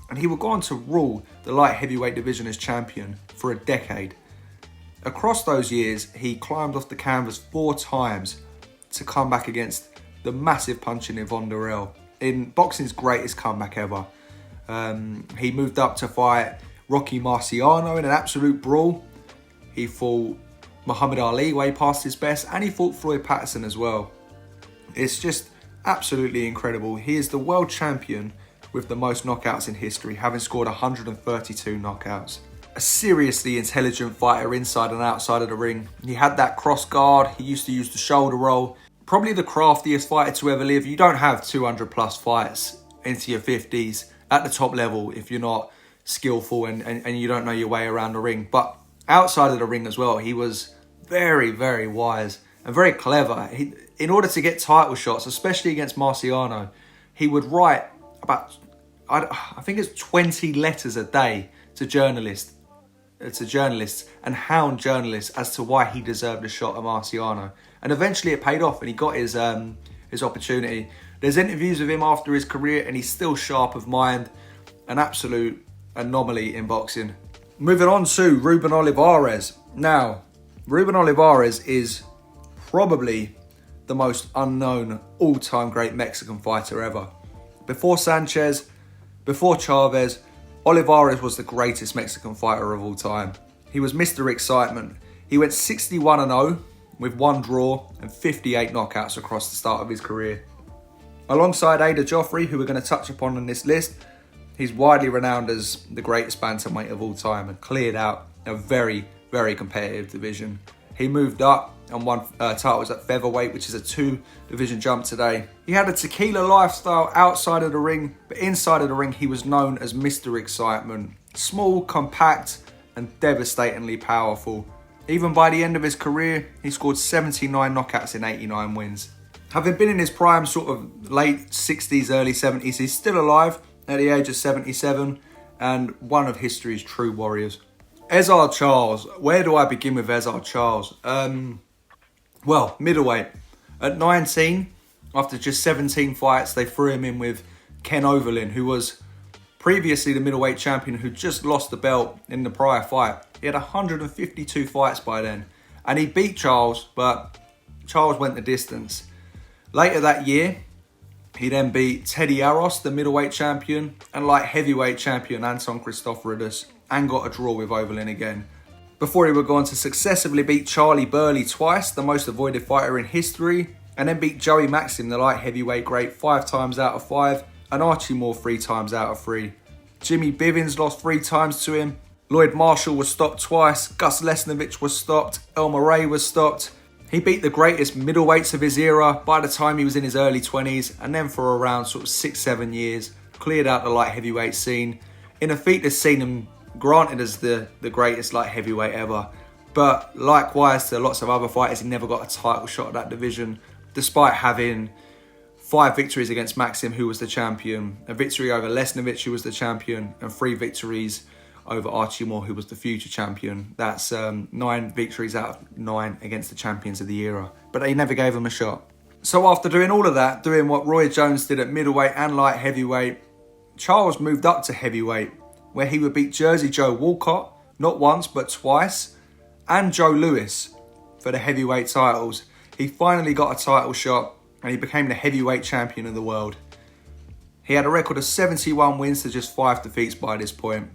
And he would go on to rule the light heavyweight division as champion for a decade. Across those years, he climbed off the canvas 4 times to come back against the massive punching Yvonne Durrell in boxing's greatest comeback ever. He moved up to fight Rocky Marciano in an absolute brawl. He fought Muhammad Ali way past his best, and he fought Floyd Patterson as well. It's just absolutely incredible. He is the world champion with the most knockouts in history, having scored 132 knockouts. A seriously intelligent fighter inside and outside of the ring. He had that cross guard. He used to use the shoulder roll. Probably the craftiest fighter to ever live. You don't have 200 plus fights into your 50s at the top level if you're not skillful and you don't know your way around the ring. But outside of the ring as well, he was very, very wise and very clever. In order to get title shots, especially against Marciano, he would write about, I think it's 20 letters a day to journalists and hound journalists as to why he deserved a shot at Marciano. And eventually it paid off and he got his opportunity. There's interviews of him after his career and he's still sharp of mind. An absolute anomaly in boxing. Moving on to Ruben Olivares. Now, Ruben Olivares is probably the most unknown all-time great Mexican fighter ever. Before Sanchez, before Chavez, Olivares was the greatest Mexican fighter of all time. He was Mr. Excitement. He went 61-0 with 1 draw and 58 knockouts across the start of his career. Alongside Ada Joffrey, who we're going to touch upon on this list, he's widely renowned as the greatest bantamweight of all time and cleared out a very, very competitive division. He moved up and won titles at featherweight, which is a 2-division jump today. He had a tequila lifestyle outside of the ring, but inside of the ring, he was known as Mr. Excitement. Small, compact, and devastatingly powerful. Even by the end of his career, he scored 79 knockouts in 89 wins. Having been in his prime sort of late 60s, early 70s, he's still alive at the age of 77 and one of history's true warriors. Ezard Charles. Where do I begin with Ezard Charles? Well, middleweight. At 19, after just 17 fights, they threw him in with Ken Overlin, who was previously the middleweight champion who just lost the belt in the prior fight. He had 152 fights by then. And he beat Charles, but Charles went the distance. Later that year, he then beat Teddy Aros, the middleweight champion, and light heavyweight champion Anton Christoforidis, and got a draw with Overlin again. Before he would go on to successively beat Charlie Burley twice, the most avoided fighter in history, and then beat Joey Maxim, the light heavyweight great, 5 times out of 5, and Archie Moore 3 times out of 3. Jimmy Bivens lost 3 times to him. Lloyd Marshall was stopped twice. Gus Lesnovich was stopped. El Murray was stopped. He beat the greatest middleweights of his era by the time he was in his early 20s, and then for around sort of 6-7 years, cleared out the light heavyweight scene in a feat that's seen him granted as the greatest light heavyweight ever. But likewise to lots of other fighters, he never got a title shot at that division, despite having 5 victories against Maxim, who was the champion, a victory over Lesnovich, who was the champion, and 3 victories over Archie Moore, who was the future champion. That's 9 victories out of 9 against the champions of the era. But they never gave him a shot. So after doing all of that, doing what Roy Jones did at middleweight and light heavyweight, Charles moved up to heavyweight, where he would beat Jersey Joe Walcott, not once but twice, and Joe Louis for the heavyweight titles. He finally got a title shot and he became the heavyweight champion of the world. He had a record of 71 wins to just 5 defeats by this point.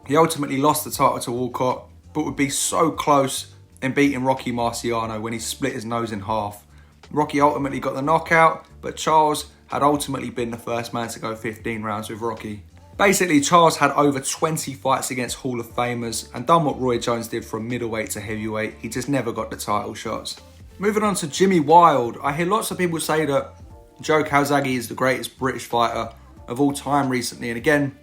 He ultimately lost the title to Walcott, but would be so close in beating Rocky Marciano when he split his nose in half. Rocky ultimately got the knockout, but Charles had ultimately been the first man to go 15 rounds with Rocky. Basically, Charles had over 20 fights against Hall of Famers and done what Roy Jones did from middleweight to heavyweight. He just never got the title shots. Moving on to Jimmy Wilde, I hear lots of people say that Joe Calzaghe is the greatest British fighter of all time recently. And again,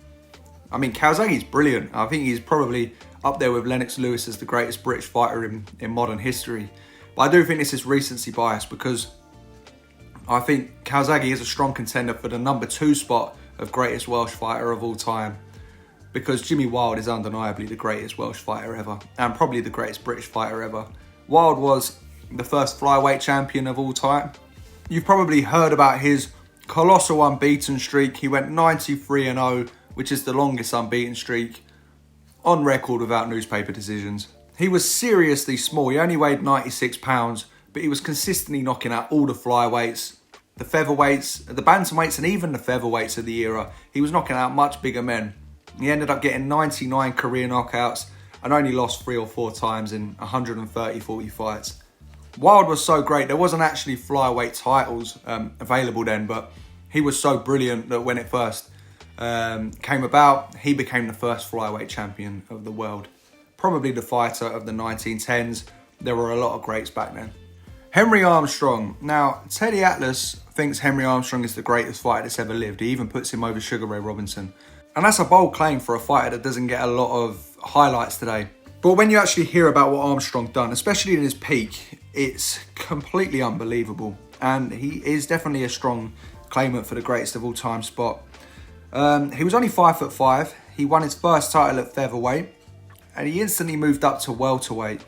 I mean, Calzaghe's brilliant. I think he's probably up there with Lennox Lewis as the greatest British fighter in modern history. But I do think this is recency bias because I think Calzaghe is a strong contender for the number 2 spot of greatest Welsh fighter of all time, because Jimmy Wilde is undeniably the greatest Welsh fighter ever and probably the greatest British fighter ever. Wilde was the first flyweight champion of all time. You've probably heard about his colossal unbeaten streak. He went 93-0, which is the longest unbeaten streak on record without newspaper decisions. He was seriously small. He only weighed 96 pounds, but he was consistently knocking out all the flyweights, the featherweights, the bantamweights, and even the featherweights of the era. He was knocking out much bigger men. He ended up getting 99 career knockouts and only lost 3 or 4 times in 130-40 fights. Wilde was so great. There wasn't actually flyweight titles available then, but he was so brilliant that when it first came about, he became the first flyweight champion of the world. Probably the fighter of the 1910s. There were a lot of greats back then. Henry Armstrong. Now, Teddy Atlas thinks Henry Armstrong is the greatest fighter that's ever lived. He even puts him over Sugar Ray Robinson. And that's a bold claim for a fighter that doesn't get a lot of highlights today. But when you actually hear about what Armstrong done, especially in his peak, it's completely unbelievable. And he is definitely a strong claimant for the greatest of all time spot. He was only 5'5". He won his first title at featherweight. And he instantly moved up to welterweight,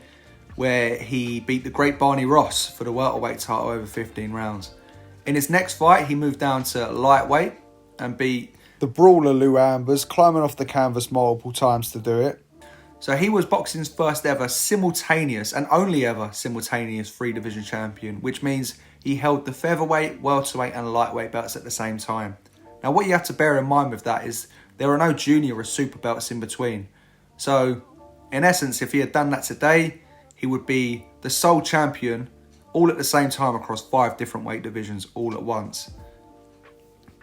where he beat the great Barney Ross for the welterweight title over 15 rounds. In his next fight, he moved down to lightweight and beat the brawler Lou Ambers, climbing off the canvas multiple times to do it. So he was boxing's first ever simultaneous and only ever simultaneous 3-division champion, which means he held the featherweight, welterweight and lightweight belts at the same time. Now what you have to bear in mind with that is there are no junior or super belts in between. So in essence, if he had done that today, he would be the sole champion all at the same time across 5 different weight divisions all at once.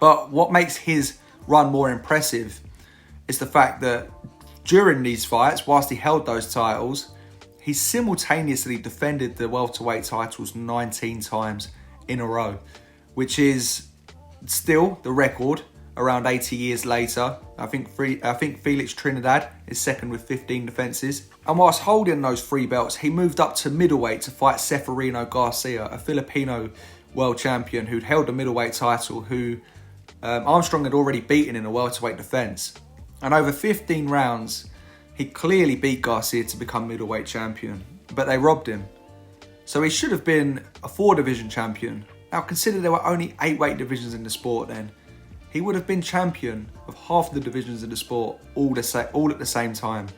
But what makes his run more impressive is the fact that during these fights, whilst he held those titles, he simultaneously defended the welterweight titles 19 times in a row, which is still the record around 80 years later. I think Felix Trinidad is second with 15 defences. And whilst holding those 3 belts, he moved up to middleweight to fight Seferino Garcia, a Filipino world champion who'd held the middleweight title, who Armstrong had already beaten in a welterweight defence. And over 15 rounds, he clearly beat Garcia to become middleweight champion, but they robbed him. So he should have been a 4-division champion. Now consider there were only 8 weight divisions in the sport then. He would have been champion of half the divisions of the sport all at the same time.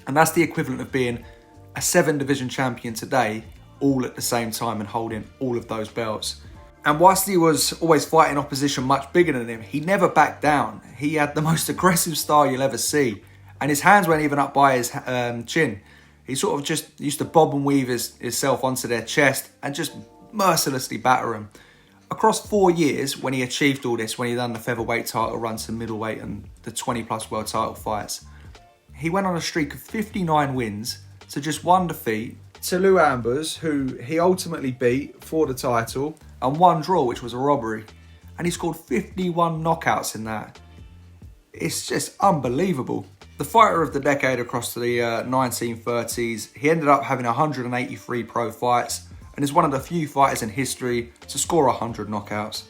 And that's the equivalent of being a 7-division champion today, all at the same time and holding all of those belts. And whilst he was always fighting opposition much bigger than him, he never backed down. He had the most aggressive style you'll ever see. And his hands weren't even up by his chin. He sort of just used to bob and weave himself onto their chest and just mercilessly batter them. Across 4 years, when he achieved all this, when he done the featherweight title run to middleweight and the 20+ world title fights, he went on a streak of 59 wins to just 1 defeat to Lou Ambers, who he ultimately beat for the title, and 1 draw, which was a robbery. And he scored 51 knockouts in that. It's just unbelievable. The fighter of the decade across to the 1930s, he ended up having 183 pro fights and is one of the few fighters in history to score 100 knockouts.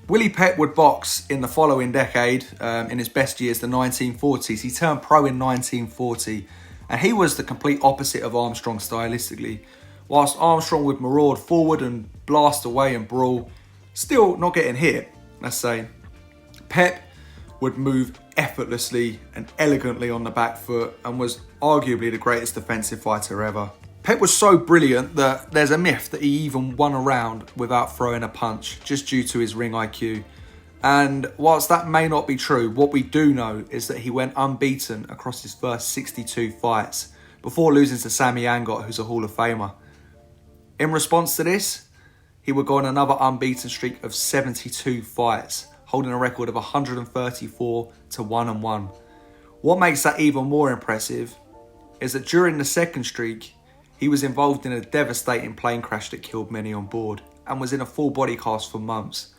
Willie Pep would box in the following decade, in his best years, the 1940s. He turned pro in 1940, and he was the complete opposite of Armstrong stylistically. Whilst Armstrong would maraud forward and blast away and brawl, still not getting hit, let's say. Pep would move effortlessly and elegantly on the back foot and was arguably the greatest defensive fighter ever. Pep was so brilliant that there's a myth that he even won a round without throwing a punch, just due to his ring IQ. And whilst that may not be true, what we do know is that he went unbeaten across his first 62 fights before losing to Sammy Angot, who's a Hall of Famer. In response to this, he would go on another unbeaten streak of 72 fights, holding a record of 134 to 1-1. What makes that even more impressive is that during the second streak, he was involved in a devastating plane crash that killed many on board and was in a full body cast for months.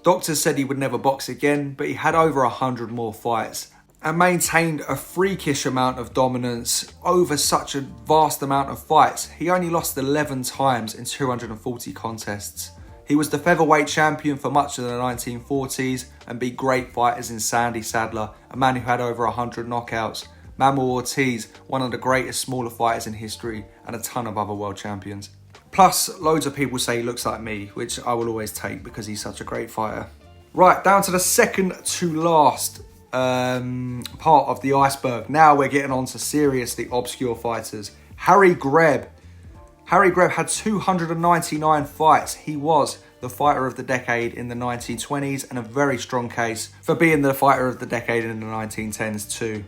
Doctors said he would never box again, but he had over 100 more fights and maintained a freakish amount of dominance over such a vast amount of fights. He only lost 11 times in 240 contests. He was the featherweight champion for much of the 1940s and beat great fighters in Sandy Sadler, a man who had over 100 knockouts, Manuel Ortiz, one of the greatest smaller fighters in history, and a ton of other world champions. Plus, loads of people say he looks like me, which I will always take because he's such a great fighter. Right, down to the second to last part of the iceberg. Now we're getting on to seriously obscure fighters. Harry Greb. Harry Greb had 299 fights. He was the fighter of the decade in the 1920s and a very strong case for being the fighter of the decade in the 1910s too.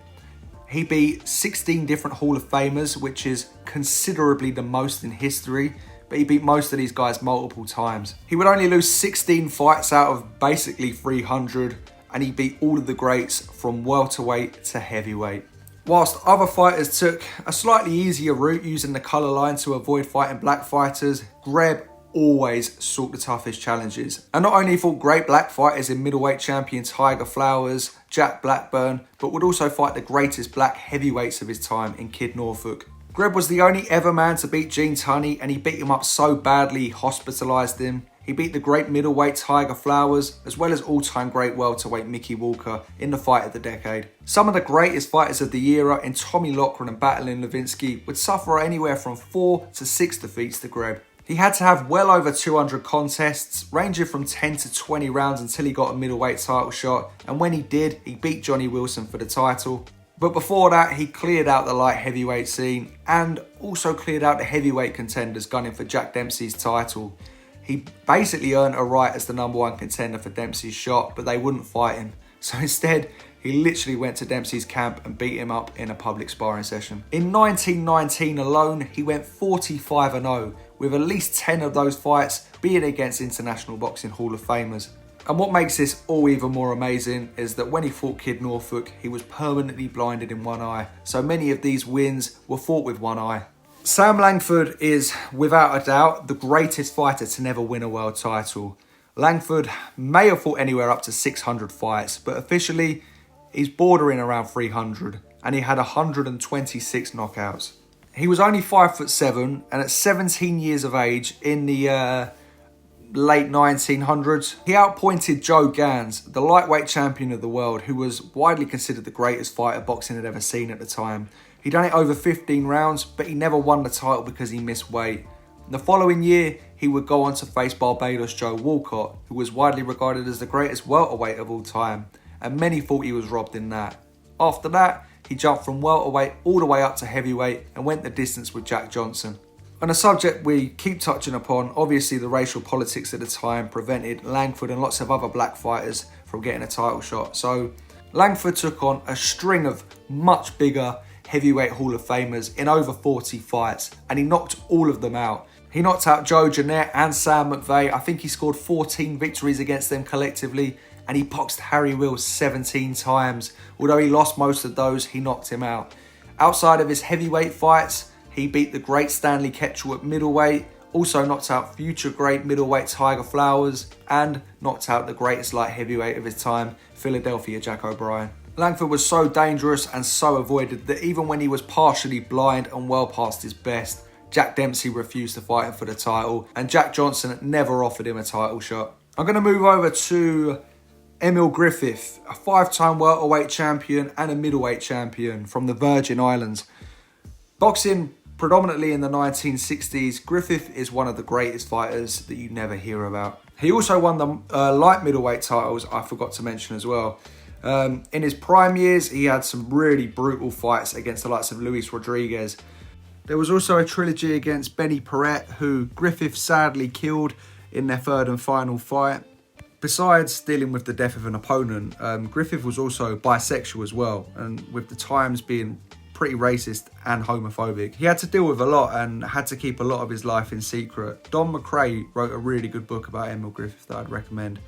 He beat 16 different Hall of Famers, which is considerably the most in history, but he beat most of these guys multiple times. He would only lose 16 fights out of basically 300, and he beat all of the greats from welterweight to heavyweight. Whilst other fighters took a slightly easier route using the colour line to avoid fighting black fighters, Greb always sought the toughest challenges. And not only fought great black fighters in middleweight champion Tiger Flowers, Jack Blackburn, but would also fight the greatest black heavyweights of his time in Kid Norfolk. Greb was the only ever man to beat Gene Tunney, and he beat him up so badly he hospitalised him. He beat the great middleweight Tiger Flowers, as well as all-time great welterweight Mickey Walker in the fight of the decade. Some of the greatest fighters of the era in Tommy Loughran and Battling Levinsky would suffer anywhere from 4 to 6 defeats to Greb. He had to have well over 200 contests, ranging from 10 to 20 rounds until he got a middleweight title shot, and when he did, he beat Johnny Wilson for the title. But before that, he cleared out the light heavyweight scene and also cleared out the heavyweight contenders gunning for Jack Dempsey's title. He basically earned a right as the #1 contender for Dempsey's shot, but they wouldn't fight him. So instead, he literally went to Dempsey's camp and beat him up in a public sparring session. In 1919 alone, he went 45-0, with at least 10 of those fights being against International Boxing Hall of Famers. And what makes this all even more amazing is that when he fought Kid Norfolk, he was permanently blinded in one eye. So many of these wins were fought with one eye. Sam Langford is, without a doubt, the greatest fighter to never win a world title. Langford may have fought anywhere up to 600 fights, but officially, he's bordering around 300, and he had 126 knockouts. He was only 5'7", and at 17 years of age in the late 1900s, he outpointed Joe Gans, the lightweight champion of the world, who was widely considered the greatest fighter boxing had ever seen at the time. He'd done it over 15 rounds, but he never won the title because he missed weight. The following year, he would go on to face Barbados Joe Walcott, who was widely regarded as the greatest welterweight of all time, and many thought he was robbed in that. After that, he jumped from welterweight all the way up to heavyweight and went the distance with Jack Johnson. On a subject we keep touching upon, obviously the racial politics at the time prevented Langford and lots of other black fighters from getting a title shot. So Langford took on a string of much bigger heavyweight Hall of Famers in over 40 fights, and he knocked all of them out. He knocked out Joe Jeanette and Sam McVeigh. I think he scored 14 victories against them collectively, and he boxed Harry Wills 17 times. Although he lost most of those, he knocked him out. Outside of his heavyweight fights, he beat the great Stanley Ketchel at middleweight, also knocked out future great middleweight Tiger Flowers, and knocked out the greatest light heavyweight of his time, Philadelphia Jack O'Brien. Langford was so dangerous and so avoided that even when he was partially blind and well past his best, Jack Dempsey refused to fight him for the title, and Jack Johnson never offered him a title shot. I'm going to move over to Emil Griffith, a 5-time welterweight champion and a middleweight champion from the Virgin Islands. Boxing predominantly in the 1960s, Griffith is one of the greatest fighters that you never hear about. He also won the light middleweight titles, I forgot to mention as well. In his prime years, he had some really brutal fights against the likes of Luis Rodriguez. There was also a trilogy against Benny Paret, who Griffith sadly killed in their third and final fight. Besides dealing with the death of an opponent, Griffith was also bisexual as well, and with the times being pretty racist and homophobic, he had to deal with a lot and had to keep a lot of his life in secret. Don McRae wrote a really good book about Emil Griffith that I'd recommend.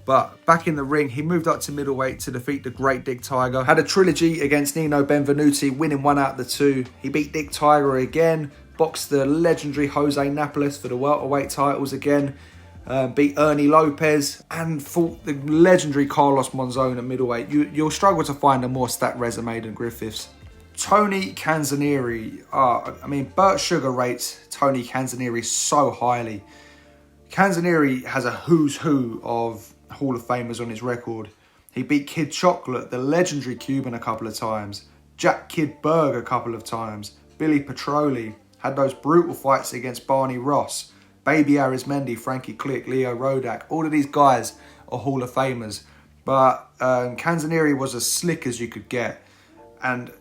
But back in the ring, he moved up to middleweight to defeat the great Dick Tiger. Had a trilogy against Nino Benvenuti, winning 1 out of the 2. He beat Dick Tiger again, boxed the legendary Jose Napoles for the welterweight titles again, beat Ernie Lopez, and fought the legendary Carlos Monzon at middleweight. You'll struggle to find a more stacked resume than Griffith's. Tony Canzonieri. Bert Sugar rates Tony Canzonieri so highly. Canzonieri has a who's who of Hall of Famers on his record. He beat Kid Chocolate, the legendary Cuban, a couple of times. Jack Kid Berg a couple of times. Billy Petroli. Had those brutal fights against Barney Ross. Baby Arizmendi, Frankie Click, Leo Rodak. All of these guys are Hall of Famers. But Canzonieri was as slick as you could get. And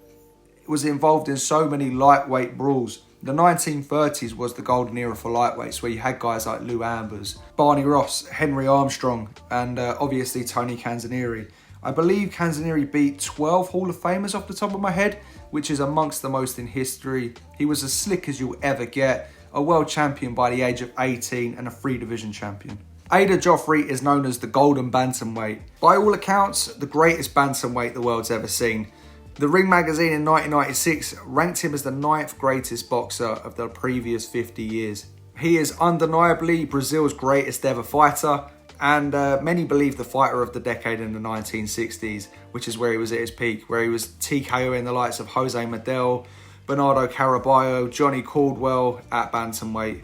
was involved in so many lightweight brawls. The 1930s was the golden era for lightweights, where you had guys like Lou Ambers, Barney Ross, Henry Armstrong, and obviously Tony Canzonieri. I believe Canzonieri beat 12 Hall of Famers off the top of my head, which is amongst the most in history. He was as slick as you'll ever get, a world champion by the age of 18 and a 3-division champion. Ada Joffrey is known as the Golden Bantamweight. By all accounts, the greatest bantamweight the world's ever seen. The Ring magazine in 1996 ranked him as the 9th greatest boxer of the previous 50 years. He is undeniably Brazil's greatest ever fighter, and many believe the fighter of the decade in the 1960s, which is where he was at his peak, where he was TKOing the likes of Jose Medel, Bernardo Caraballo, Johnny Caldwell at bantamweight.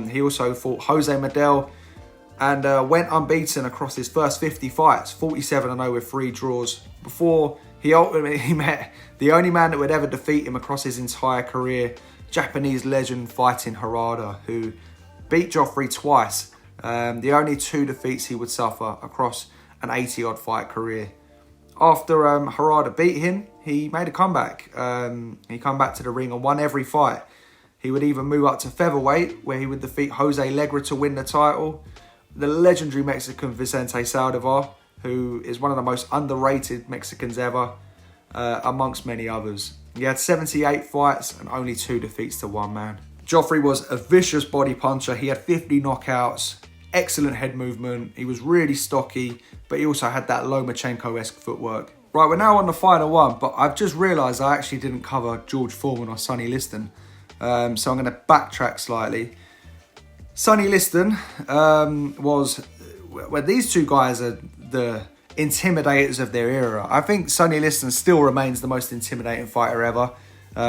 He also fought Jose Medel and went unbeaten across his first 50 fights, 47-0 with 3 draws, before he ultimately met the only man that would ever defeat him across his entire career, Japanese legend Fighting Harada, who beat Joffrey twice, the only 2 defeats he would suffer across an 80-odd fight career. After Harada beat him, he made a comeback. He came back to the ring and won every fight. He would even move up to featherweight, where he would defeat Jose Legra to win the title. The legendary Mexican Vicente Saldivar, who is one of the most underrated Mexicans ever, amongst many others. He had 78 fights and only 2 defeats to 1 man. Joffrey was a vicious body puncher. He had 50 knockouts, excellent head movement. He was really stocky, but he also had that Lomachenko-esque footwork. Right, we're now on the final one, but I've just realised I actually didn't cover George Foreman or Sonny Liston. So I'm going to backtrack slightly. Sonny Liston these 2 guys are the intimidators of their era. I think Sonny Liston still remains the most intimidating fighter ever,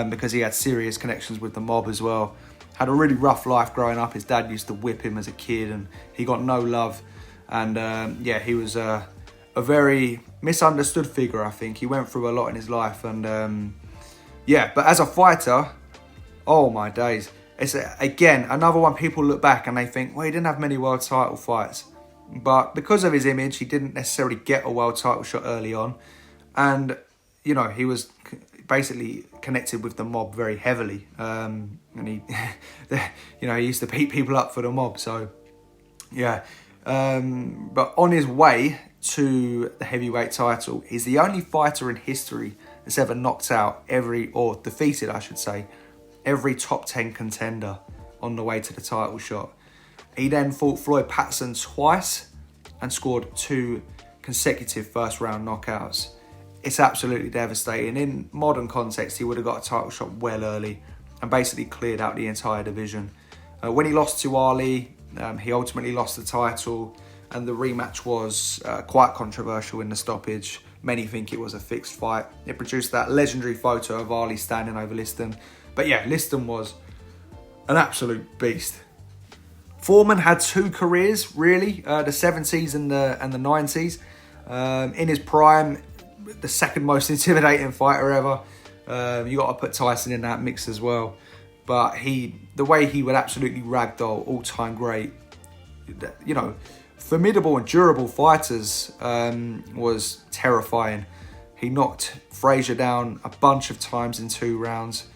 because he had serious connections with the mob as well. Had a really rough life growing up. His dad used to whip him as a kid and he got no love. And he was a very misunderstood figure, I think. He went through a lot in his life. And but as a fighter, oh my days. It's, again, another one people look back and they think, well, he didn't have many world title fights. But because of his image, he didn't necessarily get a world title shot early on. And, he was basically connected with the mob very heavily. And he, he used to beat people up for the mob. So, yeah. But on his way to the heavyweight title, he's the only fighter in history that's ever knocked out defeated, I should say, every top 10 contender on the way to the title shot. He then fought Floyd Patterson twice and scored 2 consecutive first-round knockouts. It's absolutely devastating. In modern context, he would have got a title shot well early and basically cleared out the entire division. When he lost to Ali, he ultimately lost the title, and the rematch was quite controversial in the stoppage. Many think it was a fixed fight. It produced that legendary photo of Ali standing over Liston. But yeah, Liston was an absolute beast. Foreman had 2 careers, really, the 70s and the 90s. In his prime, the second most intimidating fighter ever. You got to put Tyson in that mix as well. But the way he would absolutely ragdoll all-time great. formidable and durable fighters was terrifying. He knocked Frazier down a bunch of times in 2 rounds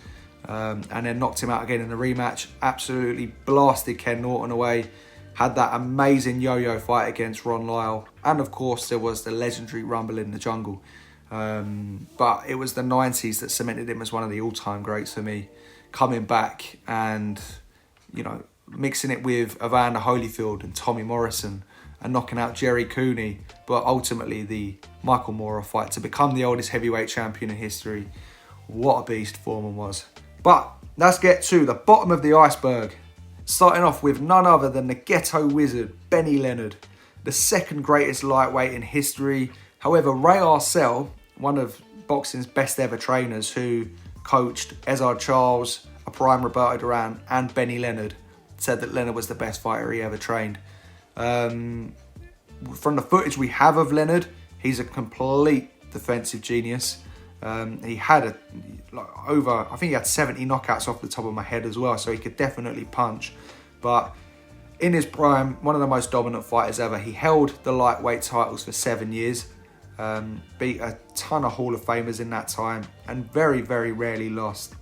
and then knocked him out again in the rematch. Absolutely blasted Ken Norton away. Had that amazing yo-yo fight against Ron Lyle. And of course, there was the legendary Rumble in the Jungle. But it was the 90s that cemented him as one of the all-time greats for me. Coming back and, you know, mixing it with Evander Holyfield and Tommy Morrison and knocking out Jerry Cooney, but ultimately the Michael Moorer fight to become the oldest heavyweight champion in history. What a beast Foreman was. But let's get to the bottom of the iceberg. Starting off with none other than the ghetto wizard, Benny Leonard, the second greatest lightweight in history. However, Ray Arcel, one of boxing's best ever trainers who coached Ezard Charles, a prime Roberto Duran and Benny Leonard, said that Leonard was the best fighter he ever trained. From the footage we have of Leonard, he's a complete defensive genius. He had I think he had 70 knockouts off the top of my head as well, so he could definitely punch. But in his prime, one of the most dominant fighters ever. He held the lightweight titles for 7 years, beat a ton of Hall of Famers in that time, and very, very rarely lost.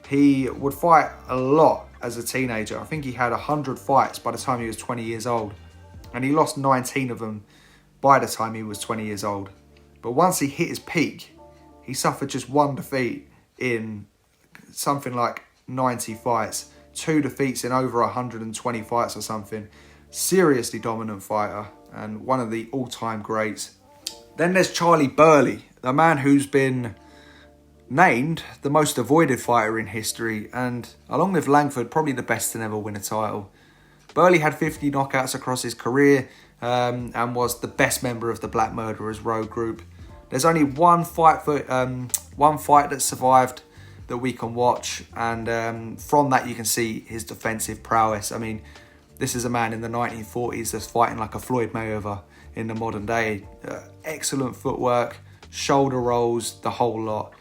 He would fight a lot as a teenager. I think he had 100 fights by the time he was 20 years old, and he lost 19 of them by the time he was 20 years old. But once he hit his peak, he suffered just 1 defeat in something like 90 fights, 2 defeats in over 120 fights or something. Seriously dominant fighter and one of the all-time greats. Then there's Charlie Burley, the man who's been named the most avoided fighter in history, and along with Langford, probably the best to never win a title. Burley had 50 knockouts across his career and was the best member of the Black Murderers Road group. There's only one fight that survived that we can watch, and from that you can see his defensive prowess. I mean, this is a man in the 1940s that's fighting like a Floyd Mayweather in the modern day. Excellent footwork, shoulder rolls, the whole lot.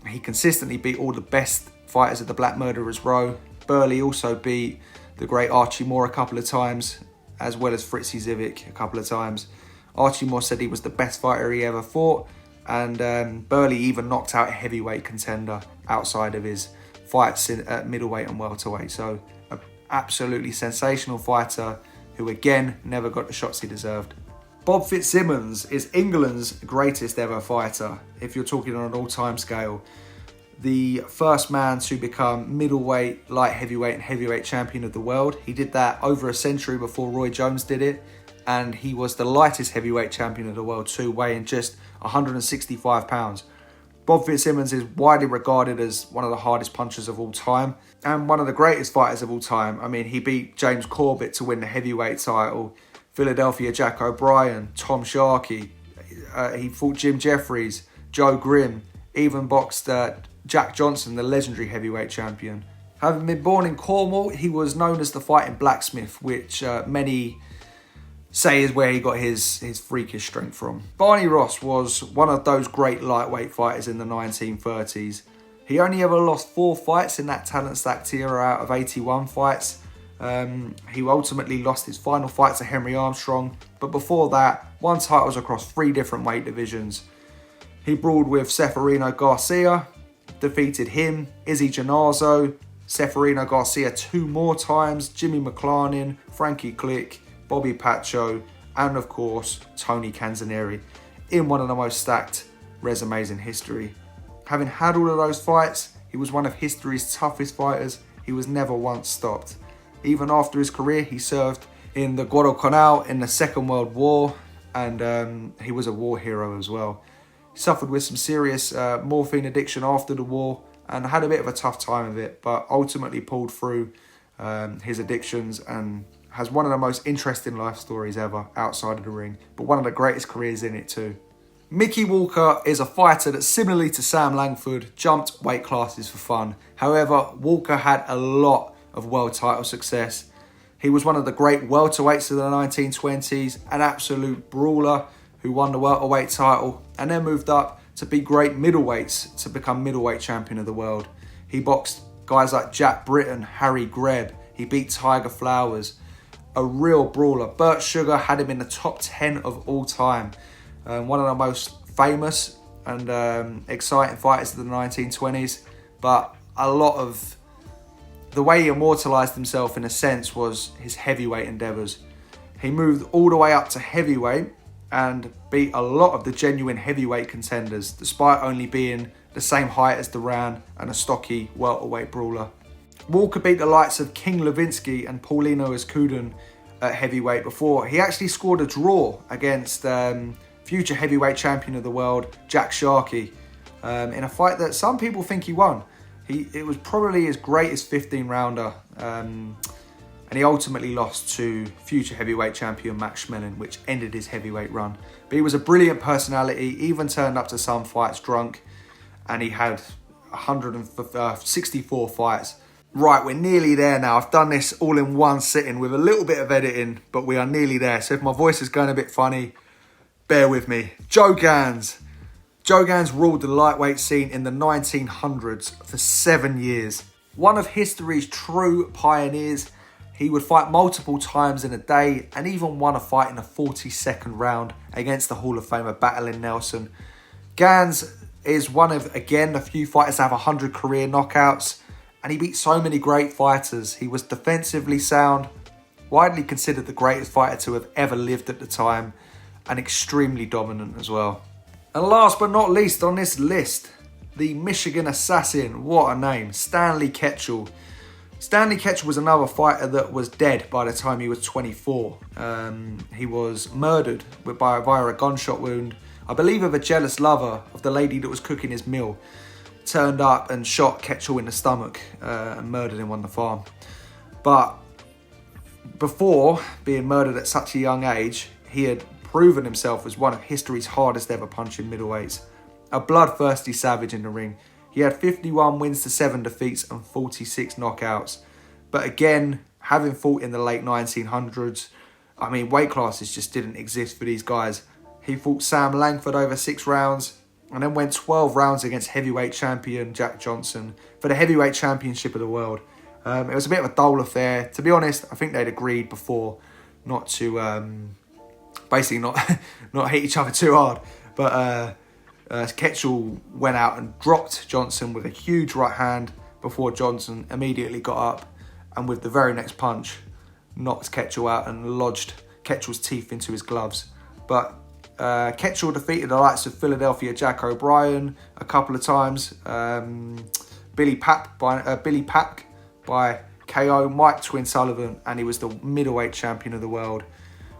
He consistently beat all the best fighters at the Black Murderers Row. Burley also beat the great Archie Moore a couple of times, as well as Fritzy Zivic a couple of times. Archie Moore said he was the best fighter he ever fought, and Burley even knocked out a heavyweight contender outside of his fights at middleweight and welterweight. So, an absolutely sensational fighter who, again, never got the shots he deserved. Bob Fitzsimmons is England's greatest ever fighter, if you're talking on an all-time scale. The first man to become middleweight, light heavyweight and heavyweight champion of the world. He did that over a century before Roy Jones did it. And he was the lightest heavyweight champion of the world too, weighing just 165 pounds. Bob Fitzsimmons is widely regarded as one of the hardest punchers of all time and one of the greatest fighters of all time. I mean, he beat James Corbett to win the heavyweight title, Philadelphia Jack O'Brien, Tom Sharkey. He fought Jim Jeffries, Joe Grimm, even boxed Jack Johnson, the legendary heavyweight champion. Having been born in Cornwall, he was known as the fighting blacksmith, which many say is where he got his freakish strength from. Barney Ross was one of those great lightweight fighters in the 1930s. He only ever lost 4 fights in that talent-stacked era out of 81 fights. He ultimately lost his final fight to Henry Armstrong, but before that, won titles across 3 different weight divisions. He brawled with Seferino Garcia, defeated him, Izzy Gennazo, Seferino Garcia 2 more times, Jimmy McLarnin, Frankie Click, Bobby Pacho, and of course, Tony Canzonieri, in one of the most stacked resumes in history. Having had all of those fights, he was one of history's toughest fighters. He was never once stopped. Even after his career, he served in the Guadalcanal in the Second World War, and he was a war hero as well. He suffered with some serious morphine addiction after the war and had a bit of a tough time of it, but ultimately pulled through his addictions and has one of the most interesting life stories ever outside of the ring, but one of the greatest careers in it too. Mickey Walker is a fighter that, similarly to Sam Langford, jumped weight classes for fun. However, Walker had a lot of world title success. He was one of the great welterweights of the 1920s, an absolute brawler who won the welterweight title and then moved up to be great middleweights to become middleweight champion of the world. He boxed guys like Jack Britton, Harry Greb. He beat Tiger Flowers. a real brawler. Burt Sugar had him in the top 10 of all time. One of the most famous and exciting fighters of the 1920s. But a lot of the way he immortalised himself, in a sense, was his heavyweight endeavours. He moved all the way up to heavyweight and beat a lot of the genuine heavyweight contenders, despite only being the same height as Duran and a stocky welterweight brawler. Walker beat the likes of King Levinsky and Paulino Escudun at heavyweight before he actually scored a draw against future heavyweight champion of the world, Jack Sharkey, in a fight that some people think he won. It was probably his greatest 15-rounder, and he ultimately lost to future heavyweight champion Max Schmeling, which ended his heavyweight run. But he was a brilliant personality, even turned up to some fights drunk, and he had 164 fights. Right, we're nearly there now. I've done this all in one sitting with a little bit of editing, but we are nearly there. So if my voice is going a bit funny, bear with me. Joe Gans. Joe Gans ruled the lightweight scene in the 1900s for 7 years. One of history's true pioneers. He would fight multiple times in a day and even won a fight in a 42nd round against the Hall of Famer Battling Nelson. Gans is one of, again, a few fighters to have 100 career knockouts. And he beat so many great fighters. He was defensively sound, widely considered the greatest fighter to have ever lived at the time, and extremely dominant as well. And last but not least on this list, the Michigan Assassin, what a name, Stanley Ketchel. Stanley Ketchel was another fighter that was dead by the time he was 24. He was murdered via a gunshot wound, I believe of a jealous lover of the lady that was cooking his meal. Turned up and shot Ketchel in the stomach and murdered him on the farm. But before being murdered at such a young age, he had proven himself as one of history's hardest ever punching middleweights. A bloodthirsty savage in the ring. He had 51 wins to 7 defeats and 46 knockouts. But again, having fought in the late 1900s, I mean, weight classes just didn't exist for these guys. He fought Sam Langford over 6 rounds. And then went 12 rounds against heavyweight champion Jack Johnson for the heavyweight championship of the world. It was a bit of a dull affair. To be honest, I think they'd agreed before not to, basically not hit each other too hard. But Ketchel went out and dropped Johnson with a huge right hand before Johnson immediately got up. And with the very next punch, knocked Ketchel out and lodged Ketchel's teeth into his gloves. But Ketchel defeated the likes of Philadelphia Jack O'Brien a couple of times. Billy Pack by KO, Mike Twin Sullivan, and he was the middleweight champion of the world.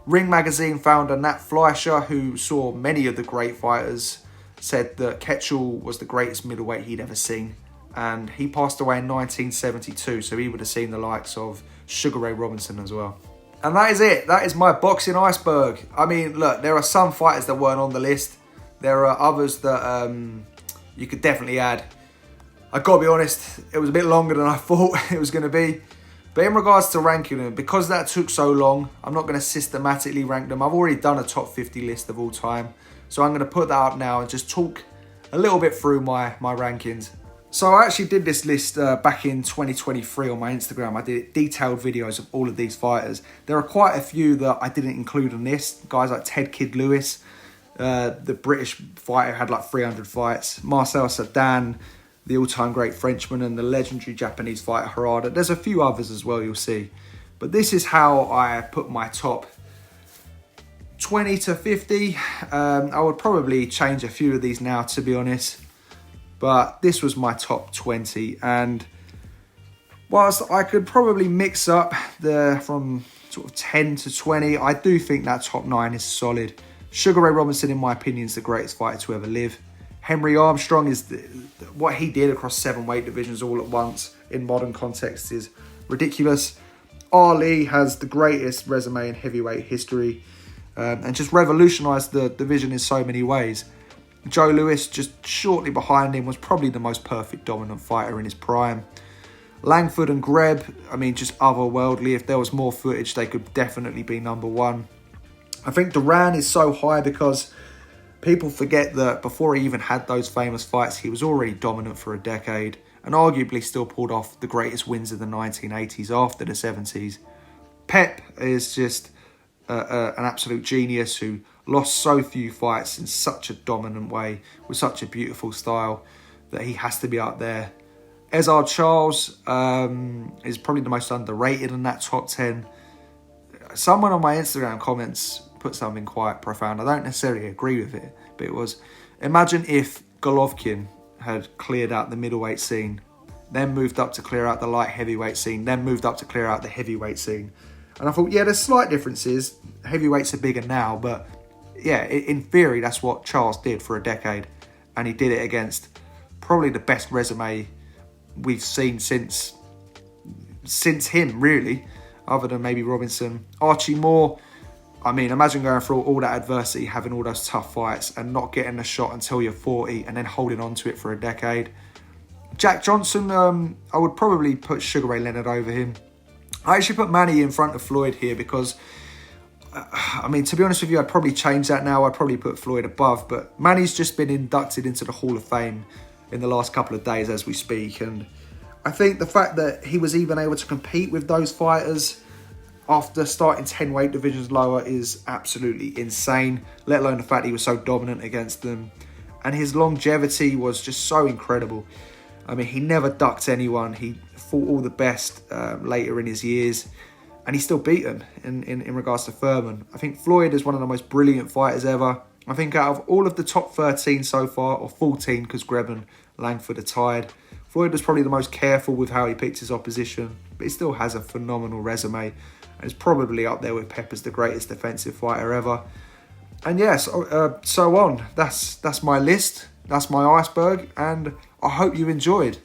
Ring Magazine founder Nat Fleischer, who saw many of the great fighters, said that Ketchel was the greatest middleweight he'd ever seen. And he passed away in 1972, so he would have seen the likes of Sugar Ray Robinson as well. And that is it. That is my boxing iceberg. I mean, look, there are some fighters that weren't on the list. There are others that you could definitely add. I got to be honest, it was a bit longer than I thought it was going to be. But in regards to ranking them, because that took so long, I'm not going to systematically rank them. I've already done a top 50 list of all time. So I'm going to put that up now and just talk a little bit through my rankings. So I actually did this list back in 2023 on my Instagram. I did detailed videos of all of these fighters. There are quite a few that I didn't include on this. Guys like Ted Kid Lewis, the British fighter who had like 300 fights. Marcel Cerdan, the all-time great Frenchman, and the legendary Japanese fighter Harada. There's a few others as well, you'll see. But this is how I put my top 20 to 50. I would probably change a few of these now, to be honest. But this was my top 20, and whilst I could probably mix up from sort of 10 to 20, I do think that top 9 is solid. Sugar Ray Robinson, in my opinion, is the greatest fighter to ever live. Henry Armstrong is what he did across 7 weight divisions all at once in modern context is ridiculous. Ali has the greatest resume in heavyweight history and just revolutionised the division in so many ways. Joe Louis, just shortly behind him, was probably the most perfect dominant fighter in his prime. Langford and Greb, I mean, just otherworldly. If there was more footage, they could definitely be number 1. I think Duran is so high because people forget that before he even had those famous fights, he was already dominant for a decade and arguably still pulled off the greatest wins of the 1980s after the 70s. Pep is just an absolute genius who lost so few fights in such a dominant way with such a beautiful style that he has to be up there. Ezard Charles is probably the most underrated in that top 10. Someone on my Instagram comments put something quite profound. I don't necessarily agree with it, but it was, imagine if Golovkin had cleared out the middleweight scene, then moved up to clear out the light heavyweight scene, then moved up to clear out the heavyweight scene. And I thought, yeah, there's slight differences. Heavyweights are bigger now, but yeah, in theory, that's what Charles did for a decade. And he did it against probably the best resume we've seen since him, really, other than maybe Robinson. Archie Moore, I mean, imagine going through all that adversity, having all those tough fights and not getting a shot until you're 40 and then holding on to it for a decade. Jack Johnson, I would probably put Sugar Ray Leonard over him. I actually put Manny in front of Floyd here because, I mean, to be honest with you, I'd probably change that now. I'd probably put Floyd above, but Manny's just been inducted into the Hall of Fame in the last couple of days as we speak. And I think the fact that he was even able to compete with those fighters after starting 10 weight divisions lower is absolutely insane, let alone the fact he was so dominant against them. And his longevity was just so incredible. I mean, he never ducked anyone. He fought all the best later in his years, and he still beat them in regards to Thurman. I think Floyd is one of the most brilliant fighters ever. I think out of all of the top 13 so far, or 14 because Greb and Langford are tied, Floyd was probably the most careful with how he picked his opposition, but he still has a phenomenal resume and is probably up there with Pep as the greatest defensive fighter ever. And yes, so on. That's my list. That's my iceberg, and I hope you enjoyed.